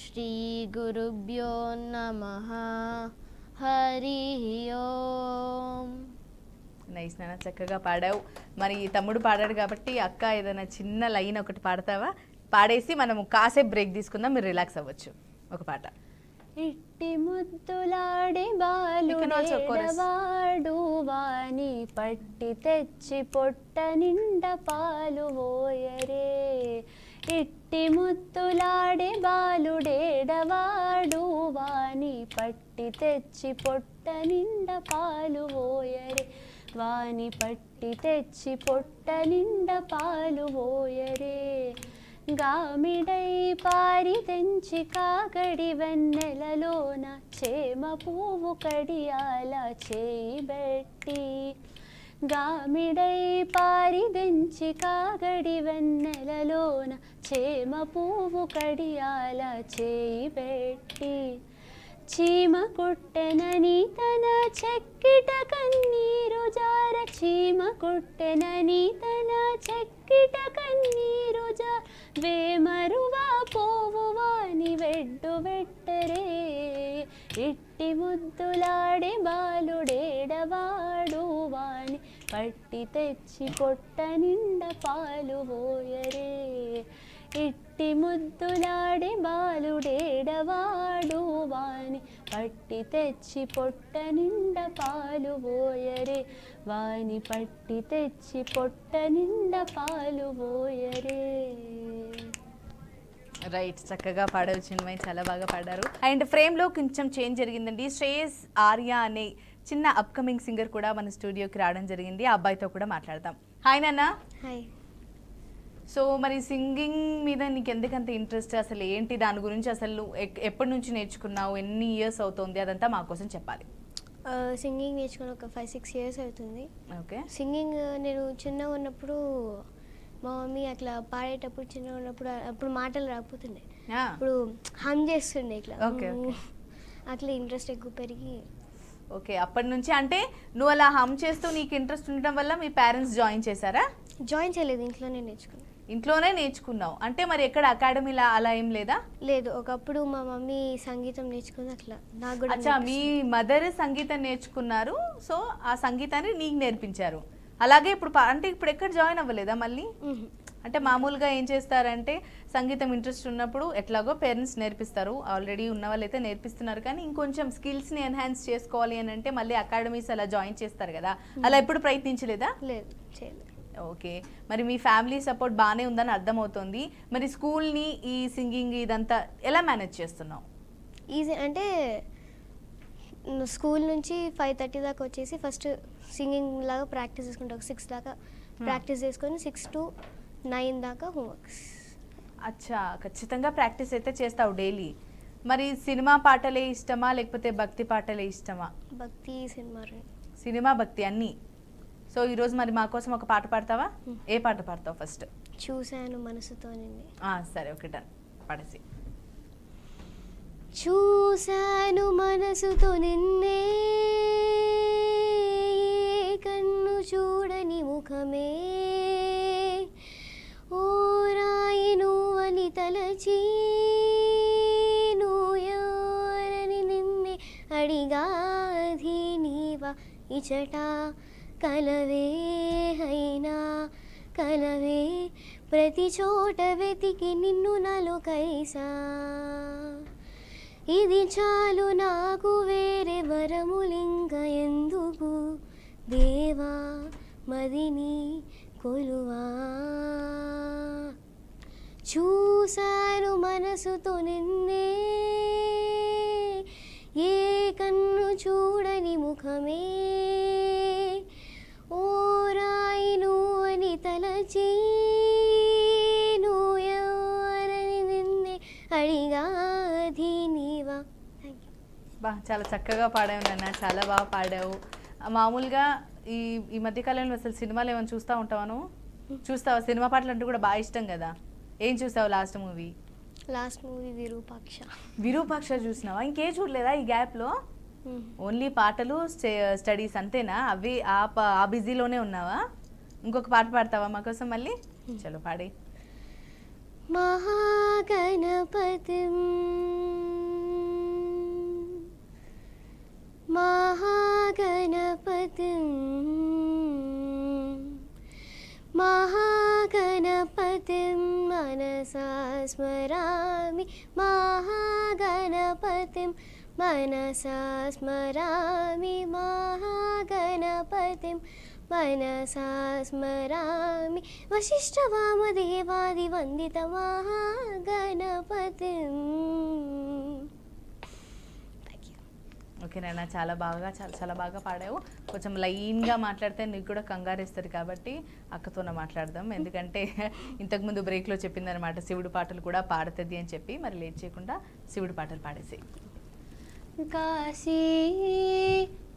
Speaker 2: శ్రీ గురుభ్యో నమః. హరి ఓం.
Speaker 1: నైస్ నాన్న, చక్కగా పాడావు. మరి తమ్ముడు పాడాడు కాబట్టి అక్క ఏదైనా చిన్న లైన్ ఒకటి పాడతావా? పాడేసి మనము కాసేపు బ్రేక్ తీసుకుందాం, మీరు రిలాక్స్ అవ్వచ్చు. ఒక పాట.
Speaker 4: ఇట్టి ముద్దులాడి బాలుడేడవాడు వాని పట్టి తెచ్చి పొట్ట నిండ పాలు పోయరే. ఇట్టి ముద్దులాడి బాలుడేడవాడు వాని పట్టి తెచ్చి పొట్ట నిండ పాలు పోయరే. వాని పట్టి తెచ్చి పొట్ట నిండ పాలు పోయరే. గామిడై పారి తెంచి కాగడి వెన్నెలలోన చేమ పువ్వు కడియాల చేయి బెట్టి. గామిడై పారి తెంచి కాగడి వెన్నెలలోన చేమ పువ్వు కడియాల చేయి బెట్టి. చీమ కుట్టెనని తన చెక్కిట కన్నీరు జార. చీమ కుట్టెనని తన చెక్కిట కన్నీరు జార. వేమరువా పోవు వాని వెడ్డు వెట్టరే. ఇట్టి ముద్దులాడే బాలుడేడవాడు వాని పట్టి తెచ్చి పొట్ట నిండా పాలు పోయరే ఇట్టి ముద్దులాడే బాలుడేడవాడు వాని పట్టి తెచ్చి పొట్ట నిండా పాలు పోయరే వాని పట్టి తెచ్చి పొట్ట నిండా పాలు పోయరే.
Speaker 1: రైట్, చక్కగా పాడారు చిన్మయి, చాలా బాగా పాడారు. అండ్ ఫ్రేమ్లో కొంచెం చేంజ్ జరిగిందండి. శ్రేయస్ ఆర్య అనే చిన్న అప్కమింగ్ సింగర్ కూడా మన స్టూడియోకి రావడం జరిగింది. ఆ అబ్బాయితో కూడా మాట్లాడదాం. హాయ్ నాన్న.
Speaker 2: హాయ్.
Speaker 1: సో మరి సింగింగ్ మీద నీకు ఎందుకంత ఇంట్రెస్ట్, అసలు ఏంటి దాని గురించి, అసలు ఎప్పటి నుంచి నేర్చుకున్నావు, ఎన్ని ఇయర్స్ అవుతుంది, అదంతా మా కోసం చెప్పాలి.
Speaker 2: సింగింగ్ నేర్చుకుని ఒక 5-6 years అవుతుంది.
Speaker 1: ఓకే.
Speaker 2: సింగింగ్ నేను చిన్నగా ఉన్నప్పుడు మా మమ్మీ అట్లా పాడేటప్పుడు చిన్నగా ఉన్నప్పుడు అప్పుడు మాటలు రాకపోతుండే, ఇప్పుడు హమ్ చేస్తుండే ఇట్లా.
Speaker 1: Okay, okay.
Speaker 2: అట్లా ఇంట్రెస్ట్ ఎక్కువ పెరిగి.
Speaker 1: ఓకే, అప్పటి నుంచి అంటే నువ్వు అలా హమ్ చేస్తూ నీకు ఇంట్రెస్ట్ ఉండడం వల్ల మీ పేరెంట్స్ జాయిన్ చేశారా?
Speaker 2: జాయిన్ చేయలేదు, ఇంట్లోనే నేర్చుకున్నాను.
Speaker 1: ఇంట్లోనే నేర్చుకున్నావు అంటే మరి ఎక్కడ అకాడమీలా అలా ఏం లేదా?
Speaker 2: లేదు, ఒకప్పుడు మా మమ్మీ సంగీతం నేర్చుకుంది, అట్లా నాకు కూడా.
Speaker 1: అచ్చా, మీ మదర్ సంగీతం నేర్చుకున్నారు, సో ఆ సంగీతాన్ని నీకు నేర్పించారు. అలాగే ఇప్పుడు అంటే ఇప్పుడు ఎక్కడ జాయిన్ అవ్వలేదా మళ్ళీ? అంటే మామూలుగా ఏం చేస్తారంటే సంగీతం ఇంట్రెస్ట్ ఉన్నప్పుడు ఎట్లాగో పేరెంట్స్ నేర్పిస్తారు, ఆల్రెడీ ఉన్న వాళ్ళైతే నేర్పిస్తున్నారు, కానీ ఇంకొంచెం స్కిల్స్ని ఎన్హాన్స్ చేసుకోవాలి అని అంటే మళ్ళీ అకాడమీస్ అలా జాయిన్ చేస్తారు కదా, అలా ఎప్పుడు ప్రయత్నించలేదా?
Speaker 2: లేదు, చేయలేదు.
Speaker 1: ఓకే, మరి మీ ఫ్యామిలీ సపోర్ట్ బాగానే ఉందని అర్థమవుతుంది. మరి స్కూల్ని ఈ సింగింగ్ ఇదంతా ఎలా మేనేజ్ చేస్తున్నావు?
Speaker 2: ఈజీ అంటే స్కూల్ నుంచి 5:30 దాకా వచ్చేసి ఫస్ట్ సింగింగ్ లాగా ప్రాక్టీస్ చేసుకుంటా. ఒక 6 దాకా ప్రాక్టీస్ చేసుకొని 6 to 9 దాకా హోంవర్క్స్.
Speaker 1: అచ్చా, ఖచ్చితంగా ప్రాక్టీస్ అయితే చేస్తావు డైలీ. మరి సినిమా పాటలే ఇష్టమా లేకపోతే భక్తి పాటలే ఇష్టమా?
Speaker 2: భక్తి,
Speaker 1: సినిమా భక్తి అన్నీ. సో ఈరోజు మరి మా కోసం ఒక పాట పాడతావా? ఏ పాట పాడతావు ఫస్ట్?
Speaker 2: చూశాను మనసుతో నిన్నే.
Speaker 1: సరే, ఓకే, డన్, పాడేసి.
Speaker 2: చూశాను మనసుతో నిన్నే, కన్ను చూడని ముఖమే, ఓ రాయి నువ్వని తలచి నువ్వని నిన్నే అడిగాది నీవా ఇచట కలవే అయినా కలవే ప్రతి చోట వెతికి నిన్ను నాలో కైసా, ఇది చాలు నాకు వేరే వరములింక ఎందుకు దేవా మదిని కొలువా. చూశాను మనసుతో నిన్నే, ఏ కన్ను చూడని ముఖమే, ఓ రాయి నువ్వని తలచి నువ్వని నిన్నే అడిగాది నీవా.
Speaker 1: బా, చాలా చక్కగా పాడావు నాన్న, చాలా బాగా పాడావు. మామూలుగా ఈ ఈ మధ్యకాలంలో అసలు సినిమాలు ఏమైనా చూస్తూ ఉంటావా నువ్వు? చూస్తావా? సినిమా పాటలు అంటే కూడా బాగా ఇష్టం కదా. ఏం చూసావు లాస్ట్ మూవీ?
Speaker 2: విరూపాక్ష.
Speaker 1: విరూపాక్ష చూసినావా? ఇంకే చూడలేదా ఈ గ్యాప్లో? ఓన్లీ పాటలు, స్టడీస్ అంతేనా? అవి ఆ బిజీలోనే ఉన్నావా? ఇంకొక పాట పాడతావా మా కోసం మళ్ళీ? చలో పాడి.
Speaker 2: మహాగణపతిం మహాగణపతిం మహాగణపతిం మనసా స్మరామి, మహాగణపతిం మనసా స్మరామి, మహాగణపతిం మనసా స్మరామి, వశిష్ఠవామదేవాది వందిత మహాగణపతిం.
Speaker 1: ఓకే నాన్న, చాలా బాగా పాడావు. కొంచెం లైన్గా మాట్లాడితే నీకు కూడా కంగారేస్తుంది కాబట్టి అక్కతోనే మాట్లాడదాం. ఎందుకంటే ఇంతకుముందు బ్రేక్లో చెప్పిందనమాట శివుడు పాటలు కూడా పాడుతుంది అని చెప్పి. మరి లేట్ చేయకుండా శివుడు పాటలు పాడేసి.
Speaker 4: కాశీ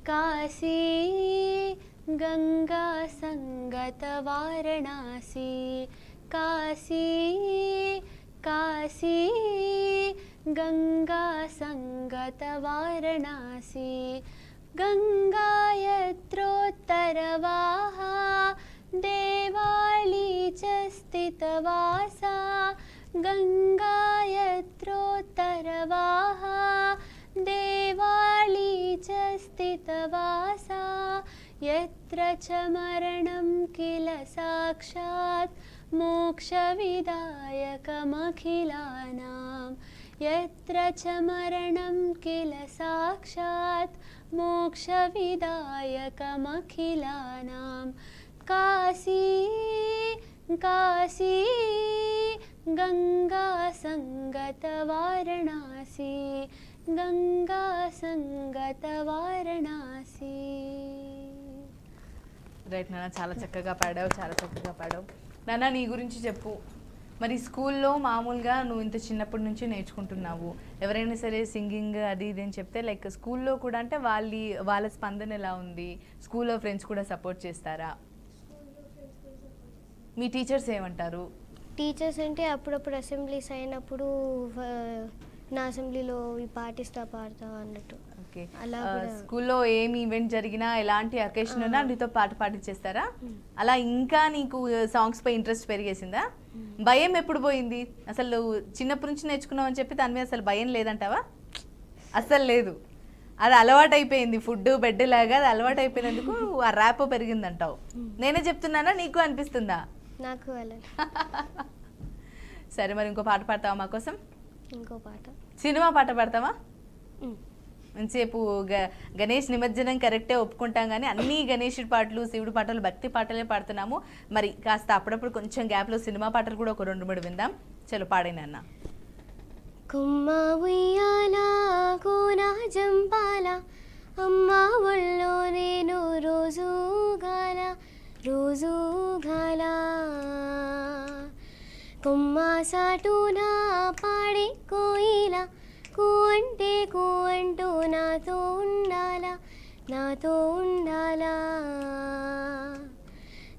Speaker 4: కాశీ గంగా సంగత వారణాసి, కాశీ కాశీ గంగా సంగత వారణాసి, గంగాయత్రోత్తరవాహ దేవాళీ చ స్థితవాసా, గంగాయత్రోత్తరవాహ దేవా निहितवासा यत्र च मरणं किल साक्षात् मोक्षविदायकमखिलानां यत्र च मरणं किल साक्षात् मोक्षविदायकमखिलानां काशी काशी गंगा संगत वाराणसी गंगा संगत वाराणसी.
Speaker 1: రైట్ నాన్న, చాలా చక్కగా పాడావు, చాలా చక్కగా పాడావు. నాన్న నీ గురించి చెప్పు. మరి స్కూల్లో మామూలుగా నువ్వు ఇంత చిన్నప్పటి నుంచి నేర్చుకుంటున్నావు, ఎవరైనా సరే సింగింగ్ అది ఇది అని చెప్తే లైక్ స్కూల్లో కూడా అంటే వాళ్ళ స్పందన ఎలా ఉంది? స్కూల్లో ఫ్రెండ్స్ కూడా సపోర్ట్ చేస్తారా? మీ టీచర్స్ ఏమంటారు?
Speaker 2: టీచర్స్ అంటే అప్పుడప్పుడు అసెంబ్లీస్ అయినప్పుడు నా అసెంబ్లీలో ఈ పాటిస్తా పాడతా అన్నట్టు.
Speaker 1: ఓకే,
Speaker 2: అలా
Speaker 1: స్కూల్లో ఏమి ఈవెంట్ జరిగినా ఎలాంటి అకేషన్ ఉన్నా నీతో పాట పాటించేస్తారా? అలా ఇంకా నీకు సాంగ్స్ పై ఇంట్రెస్ట్ పెరిగేసిందా? భయం ఎప్పుడు పోయింది? అసలు చిన్నప్పటి నుంచి నేర్చుకున్నావు అని చెప్పి దాని మీద అసలు భయం లేదంటావా? అస్సలు లేదు, అది అలవాటు అయిపోయింది, ఫుడ్ బెడ్ లాగా అది అలవాటు అయిపోయినందుకు ఆ ర్యాప్ పెరిగిందంటావు. నేనే చెప్తున్నానా, నీకు అనిపిస్తుందా?
Speaker 2: నాకు అలా.
Speaker 1: సరే, మరి ఇంకో పాట పాడతావా మా కోసం?
Speaker 2: ఇంకో పాట,
Speaker 1: సినిమా పాట పాడతావా? మంచిసేపు గణేష్ నిమజ్జనం కరెక్టే ఒప్పుకుంటాం, కానీ అన్ని గణేషుడి పాటలు, శివుడి పాటలు, భక్తి పాటలే పాడుతున్నాము. మరి కాస్త అప్పుడప్పుడు కొంచెం గ్యాప్లో సినిమా పాటలు కూడా ఒక 2-3 విందాం. చలో పాడేనా అన్న.
Speaker 2: కుమ్మ ఉయ్యాల కోన జంపాల అమ్మ ఒళ్ళో నేను రోజు గాల కొమ్మ సాటున పాడే కోయిల కూ అంటే కూ అంటూ నాతో ఉండాలా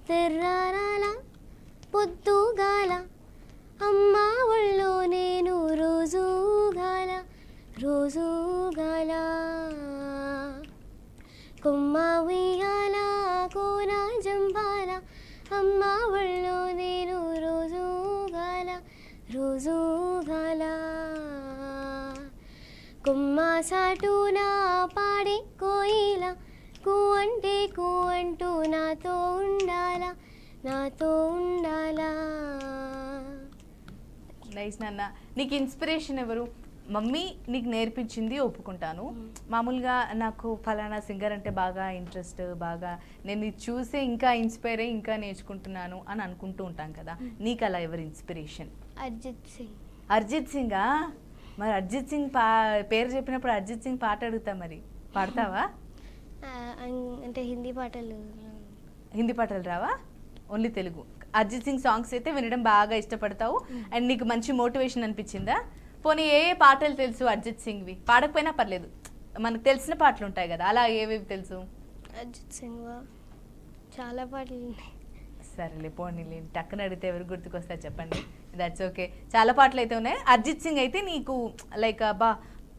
Speaker 2: తెర్రారాల పొద్దుగాల అమ్మ ఒళ్ళో నేను రోజు గాల కొమ్మ ఉయ్యాల కోన జంపాల అమ్మ ఒళ్ళో నేను రోజు గాల కొమ్మ సాటున పాడే కోయిల కూ అంటే కూ అంటూ నాతో ఉండాలా.
Speaker 1: నైస్ నాన్న. నీకు ఇన్స్పిరేషన్ ఎవరు? మమ్మీ నీకు నేర్పించింది ఒప్పుకుంటాను, మామూలుగా నాకు ఫలానా సింగర్ అంటే బాగా ఇంట్రెస్ట్, బాగా నేను ఇది చూసే ఇంకా ఇన్స్పైర్ అయ్యి ఇంకా నేర్చుకుంటున్నాను అని అనుకుంటూ ఉంటాం కదా, నీకు అలా ఎవరు ఇన్స్పిరేషన్? అరిజిత్ సింగా? మరి అరిజిత్ సింగ్ పేరు చెప్పినప్పుడు అరిజిత్ సింగ్ పాట అడుగుతా, మరి పాడతావా?
Speaker 2: అంటే హిందీ పాటలు
Speaker 1: రావా? Only Telugu. Arijit sing songs అయితే వినడం బాగా ఇష్టపడతావు అండ్ నీకు మంచి మోటివేషన్ అనిపించిందా? పోనీ ఏ పాటలు తెలుసు అరిజిత్ సింగ్వి? పాడకపోయినా పర్లేదు, మనకు తెలిసిన పాటలు ఉంటాయి కదా, అలా ఏవేవి తెలుసు?
Speaker 2: అరిజిత్ సింగ్ చాలా పాటలు.
Speaker 1: సరేలే, పోనీలే, టక్కన అడిగితే ఎవరు గుర్తుకొస్తారు చెప్పండి, దట్స్ ఓకే. చాలా పాటలు అయితే ఉన్నాయి. అరిజిత్ సింగ్ అయితే నీకు లైక్ అబ్బా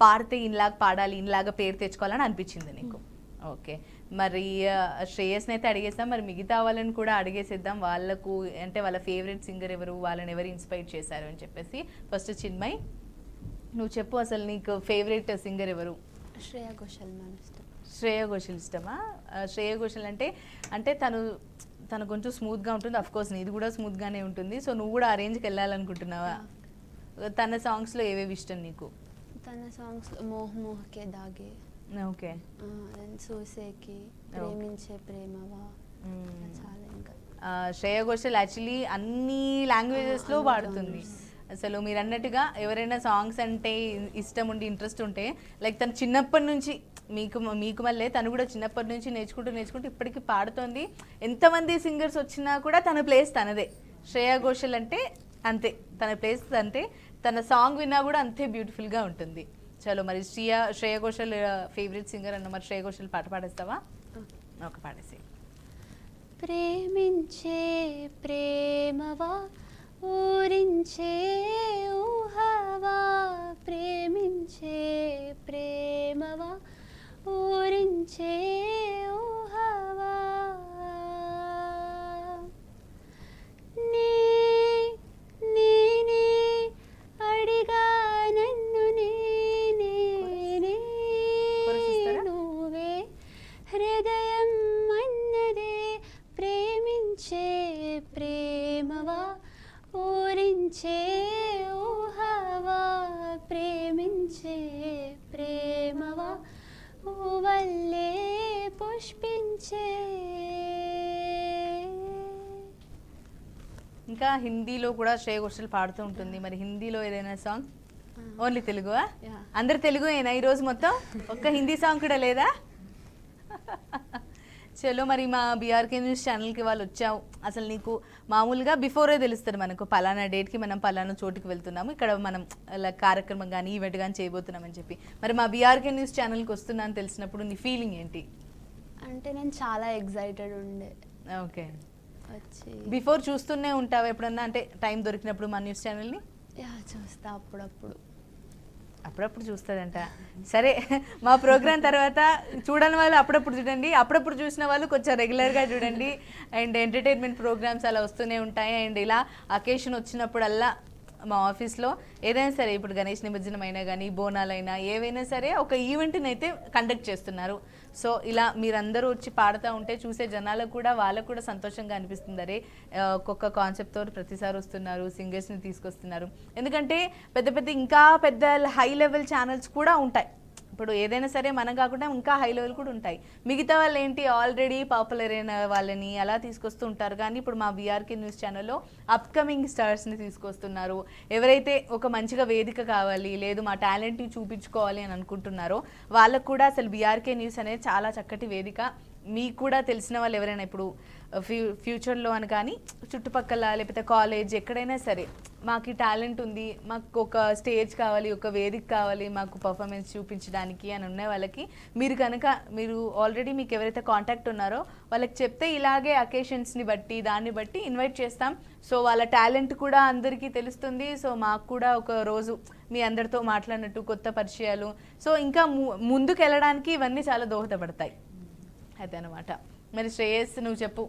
Speaker 1: పాడితే ఇన్లాగా పాడాలి, ఇన్లాగా పేరు తెచ్చుకోవాలని అనిపించింది నీకు. ఓకే, మరి శ్రేయస్ని అయితే అడిగేస్తాం, మరి మిగతా వాళ్ళని కూడా అడిగేసేద్దాం. వాళ్ళకు అంటే వాళ్ళ ఫేవరెట్ సింగర్ ఎవరు, వాళ్ళని ఎవరు ఇన్స్పైర్ చేశారు అని చెప్పేసి. ఫస్ట్ చిన్మయ్ నువ్వు చెప్పు, అసలు నీకు ఫేవరెట్ సింగర్ ఎవరు?
Speaker 4: శ్రేయా ఘోషల్ మ్యామ్ ఇష్టం.
Speaker 1: శ్రేయా ఘోషల్ ఇష్టమా? శ్రేయా ఘోషల్ అంటే తను కొంచెం స్మూత్గా ఉంటుంది, అఫ్ కోర్స్ నీది కూడా స్మూత్గానే ఉంటుంది. సో నువ్వు కూడా ఆ రేంజ్కి వెళ్ళాలనుకుంటున్నావా? తన సాంగ్స్లో ఏవేవి ఇష్టం నీకు?
Speaker 4: తన సాంగ్స్లో మోహకే దాగే,
Speaker 1: ఓకే,
Speaker 4: సూసేకి, ప్రేమించే ప్రేమవా, చాలా. ఇంకా
Speaker 1: శ్రేయా ఘోషల్ యాక్చువల్లీ అన్ని లాంగ్వేజెస్లో పాడుతుంది. అసలు మీరు అన్నట్టుగా ఎవరైనా సాంగ్స్ అంటే ఇష్టం ఉండి ఇంట్రెస్ట్ ఉంటే లైక్ తను చిన్నప్పటి నుంచి మీకు మళ్ళీ తను కూడా చిన్నప్పటి నుంచి నేర్చుకుంటూ ఇప్పటికీ పాడుతోంది. ఎంతమంది సింగర్స్ వచ్చినా కూడా తన ప్లేస్ తనదే. శ్రేయా ఘోషల్ అంటే అంతే, తన ప్లేస్ అంతే, తన సాంగ్ విన్నా కూడా అంతే బ్యూటిఫుల్గా ఉంటుంది. చలో, మరి శ్రేయా ఘోషల్ ఫేవరెట్ సింగర్ అన్న, మరి శ్రేయా ఘోషల్ పాట పాడేస్తావా? ఒక పాడేసి.
Speaker 4: ప్రేమించే ప్రేమవా, ఊరించే ఊహవా, ప్రేమించే ప్రేమవా, ఊరించే ఊహవా, నేనే అడిగా నన్ను నేనే నువ్వే పుష్పించే.
Speaker 1: ఇంకా హిందీలో కూడా శ్రేయ ఘోషల్ పాడుతూ ఉంటుంది. మరి హిందీలో ఏదైనా సాంగ్? ఓన్లీ తెలుగువా?
Speaker 4: Yeah.
Speaker 1: అందరు తెలుగుయేనా ఈరోజు మొత్తం? ఒక్క హిందీ సాంగ్ కూడా లేదా? చలో మరి మా బీఆర్కే న్యూస్ ఛానల్కి వాళ్ళు వచ్చావు. అసలు నీకు మామూలుగా బిఫోరే తెలుస్తుంది మనకు పలానా డేట్కి మనం పలానా చోటుకి వెళ్తున్నాము, ఇక్కడ మనం అలా కార్యక్రమం కానీ ఈవెంట్ కానీ చేయబోతున్నామని చెప్పి. మరి మా బీఆర్కే న్యూస్ ఛానల్కి వస్తున్నా అని తెలిసినప్పుడు నీ ఫీలింగ్ ఏంటి?
Speaker 4: అంటే నేను చాలా ఎగ్జైటెడ్ ఉండే
Speaker 1: ఓకే.
Speaker 4: వచ్చి.
Speaker 1: బిఫోర్ చూస్తూనే ఉంటావు ఎప్పుడన్నా, అంటే టైం దొరికినప్పుడు మా న్యూస్ ఛానల్ని?
Speaker 4: యా, చూస్తా అప్పుడప్పుడు.
Speaker 1: అప్పుడప్పుడు చూస్తుందంట. సరే, మా ప్రోగ్రాం తర్వాత చూడని వాళ్ళు అప్పుడప్పుడు చూడండి, అప్పుడప్పుడు చూసిన వాళ్ళు కొంచెం రెగ్యులర్గా చూడండి. అండ్ ఎంటర్టైన్మెంట్ ప్రోగ్రామ్స్ అలా వస్తూనే ఉంటాయి. అండ్ ఇలా అకేషన్ వచ్చినప్పుడల్లా మా ఆఫీస్లో ఏదైనా సరే, ఇప్పుడు గణేష్ నిమజ్జనం అయినా కానీ బోనాలైనా ఏవైనా సరే ఒక ఈవెంట్ని అయితే కండక్ట్ చేస్తున్నారు. సో ఇలా మీరందరూ వచ్చి పాడుతూ ఉంటే చూసే జనాలకు కూడా వాళ్ళకు కూడా సంతోషంగా అనిపిస్తుంది. అరే ఒక్కొక్క కాన్సెప్ట్తో ప్రతిసారి వస్తున్నారు, సింగర్స్ని తీసుకొస్తున్నారు. ఎందుకంటే పెద్ద పెద్ద ఇంకా పెద్ద హై లెవెల్ ఛానల్స్ కూడా ఉంటాయి. ఇప్పుడు ఏదైనా సరే మనం కాకుండా ఇంకా హై లెవెల్ కూడా ఉంటాయి. మిగతా వాళ్ళు ఏంటి, ఆల్రెడీ పాపులర్ అయిన వాళ్ళని అలా తీసుకొస్తూ ఉంటారు. కానీ ఇప్పుడు మా బీఆర్కే న్యూస్ ఛానల్లో అప్కమింగ్ స్టార్స్ని తీసుకొస్తున్నారు. ఎవరైతే ఒక మంచిగా వేదిక కావాలి, లేదు మా టాలెంట్ని చూపించుకోవాలి అని అనుకుంటున్నారో వాళ్ళకు కూడా అసలు బీఆర్కే న్యూస్ అనేది చాలా చక్కటి వేదిక. మీకు కూడా తెలిసిన వాళ్ళు ఎవరైనా ఇప్పుడు ఫ్యూచర్లో అని కానీ చుట్టుపక్కల లేకపోతే కాలేజ్ ఎక్కడైనా సరే మాకు టాలెంట్ ఉంది, మాకు ఒక స్టేజ్ కావాలి, ఒక వేదిక కావాలి మాకు పర్ఫార్మెన్స్ చూపించడానికి అని ఉన్న వాళ్ళకి మీరు ఆల్రెడీ మీకు ఎవరైతే కాంటాక్ట్ ఉన్నారో వాళ్ళకి చెప్తే ఇలాగే అకేషన్స్ని బట్టి దాన్ని బట్టి ఇన్వైట్ చేస్తాం. సో వాళ్ళ టాలెంట్ కూడా అందరికీ తెలుస్తుంది. సో మాకు కూడా ఒక రోజు మీ అందరితో మాట్లాడినట్టు కొత్త పరిచయాలు, సో ఇంకా ముందుకు వెళ్ళడానికి ఇవన్నీ చాలా దోహదపడతాయి. అదే అనమాట. మరి శ్రేయస్ నువ్వు చెప్పు,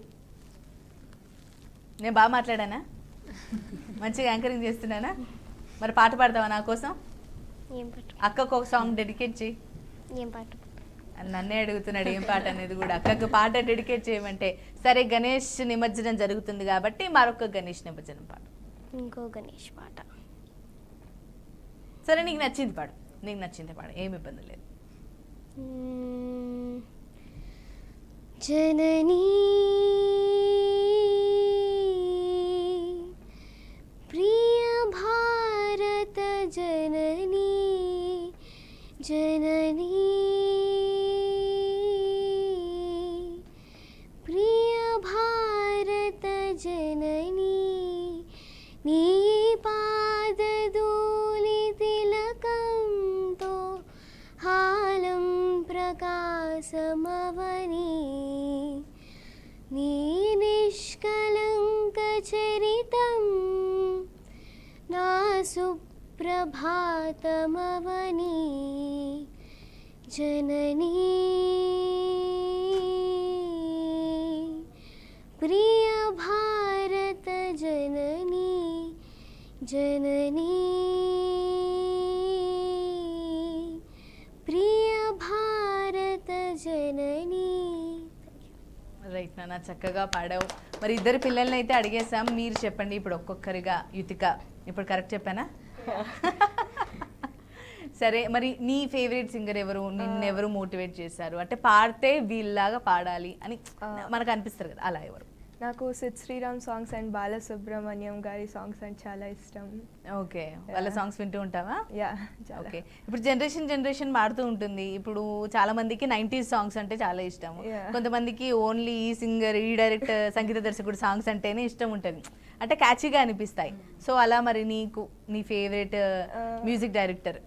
Speaker 1: నేను బాగా మాట్లాడానా? మంచిగా యాంకరింగ్ చేస్తున్నానా? మరి పాట పాడతావా నా కోసం?
Speaker 2: ఏం పాట?
Speaker 1: అక్కకు ఒక సాంగ్ డెడికేట్ చేయి.
Speaker 2: ఏం పాట?
Speaker 1: నన్నే అడుగుతున్నాడు ఏం పాట అనేది కూడా. అక్కకు పాట డెడికేట్ చేయమంటే సరే, గణేష్ నిమజ్జనం జరుగుతుంది కాబట్టి మరొక గణేష్ నిమజ్జనం పాట.
Speaker 2: ఇంకో గణేష్ పాట.
Speaker 1: సరే, నీకు నచ్చింది పాడు, నీకు నచ్చింది పాడు, ఏమి ఇబ్బంది లేదు.
Speaker 2: జననీ ప్రియ భారత జననీ, జననీ ప్రియ భారత జననీ, నీ పాదధూళి తిలకంతో హాలం ప్రకాశమవని, నీ నిష్కలంక చరితం నా సుప్రభాతమవని, జననీ ప్రియ భారత జననీ, జననీ ప్రియ భారత జననీ.
Speaker 1: రైట్ నాన్న, చక్కగా పాడావు. మరి ఇద్దరు పిల్లల్ని అయితే అడిగేసాం, మీరు చెప్పండి ఇప్పుడు ఒక్కొక్కరిగా. యుతిక, ఇప్పుడు కరెక్ట్ చెప్పానా? సరే, మరి నీ ఫేవరెట్ సింగర్ ఎవరు? నిన్నెవరు మోటివేట్ చేశారు అంటే పాడితే వీళ్ళలాగా పాడాలి అని మనకు అనిపిస్తారు కదా, అలా ఎవరు?
Speaker 5: నాకు సిద్ శ్రీరామ్ సాంగ్స్ అండ్ బాలసుబ్రహ్మణ్యం గారి సాంగ్స్ అంటే చాలా ఇష్టం.
Speaker 1: ఓకే, వాళ్ళ సాంగ్స్ వింటూ ఉంటావా?
Speaker 5: Yeah,
Speaker 1: okay. ఇప్పుడు జనరేషన్ మారుతూ ఉంటుంది. ఇప్పుడు చాలా మందికి 90s సాంగ్స్ అంటే చాలా ఇష్టం.
Speaker 5: Yeah.
Speaker 1: కొంతమందికి ఓన్లీ ఈ సింగర్, ఈ డైరెక్ట్ సంగీత దర్శకుడు సాంగ్స్ అంటేనే ఇష్టం ఉంటుంది, అంటే క్యాచీగా అనిపిస్తాయి. సో అలా మరి నీకు నీ ఫేవరెట్ మ్యూజిక్ డైరెక్టర్?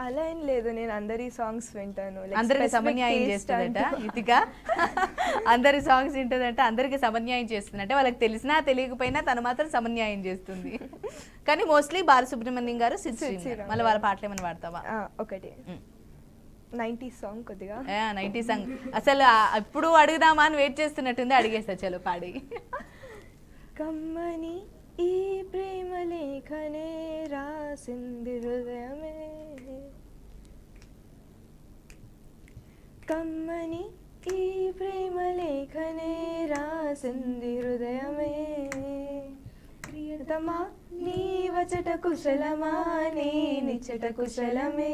Speaker 5: అలా ఏం లేదు, నేను అందరి సాంగ్స్ వింటాను.
Speaker 1: అందరికి సమన్యాయం చేస్తుందట యుతిక. అందరి సాంగ్స్ వింటుందంట, అందరికి సమన్యాయం చేస్తుందంటే వాళ్ళకి తెలిసినా తెలియకపోయినా తను మాత్రం సమన్యాయం చేస్తుంది. కానీ మోస్ట్లీ బాలసుబ్రహ్మణ్యం గారు, సిద్ శ్రీరామ్. మళ్ళీ వాళ్ళ పాటలు ఏమైనా పాడతావా?
Speaker 5: ఒకటి 90s సాంగ్ కొద్దిగా.
Speaker 1: 90s సాంగ్ అసలు ఇప్పుడు అడుగుదామా అని వెయిట్ చేస్తున్నట్టుంది, అడిగేస్తా. చలో పాడి.
Speaker 5: కమ్మని ఈ ప్రేమ లేఖనే రాసింది హృదయమే, కమ్మని ఈ ప్రేమ లేఖనే రాసింది హృదయమే, ప్రియతమా నీ వచట కుశలమా నీ నిచ్చట కుశలమే,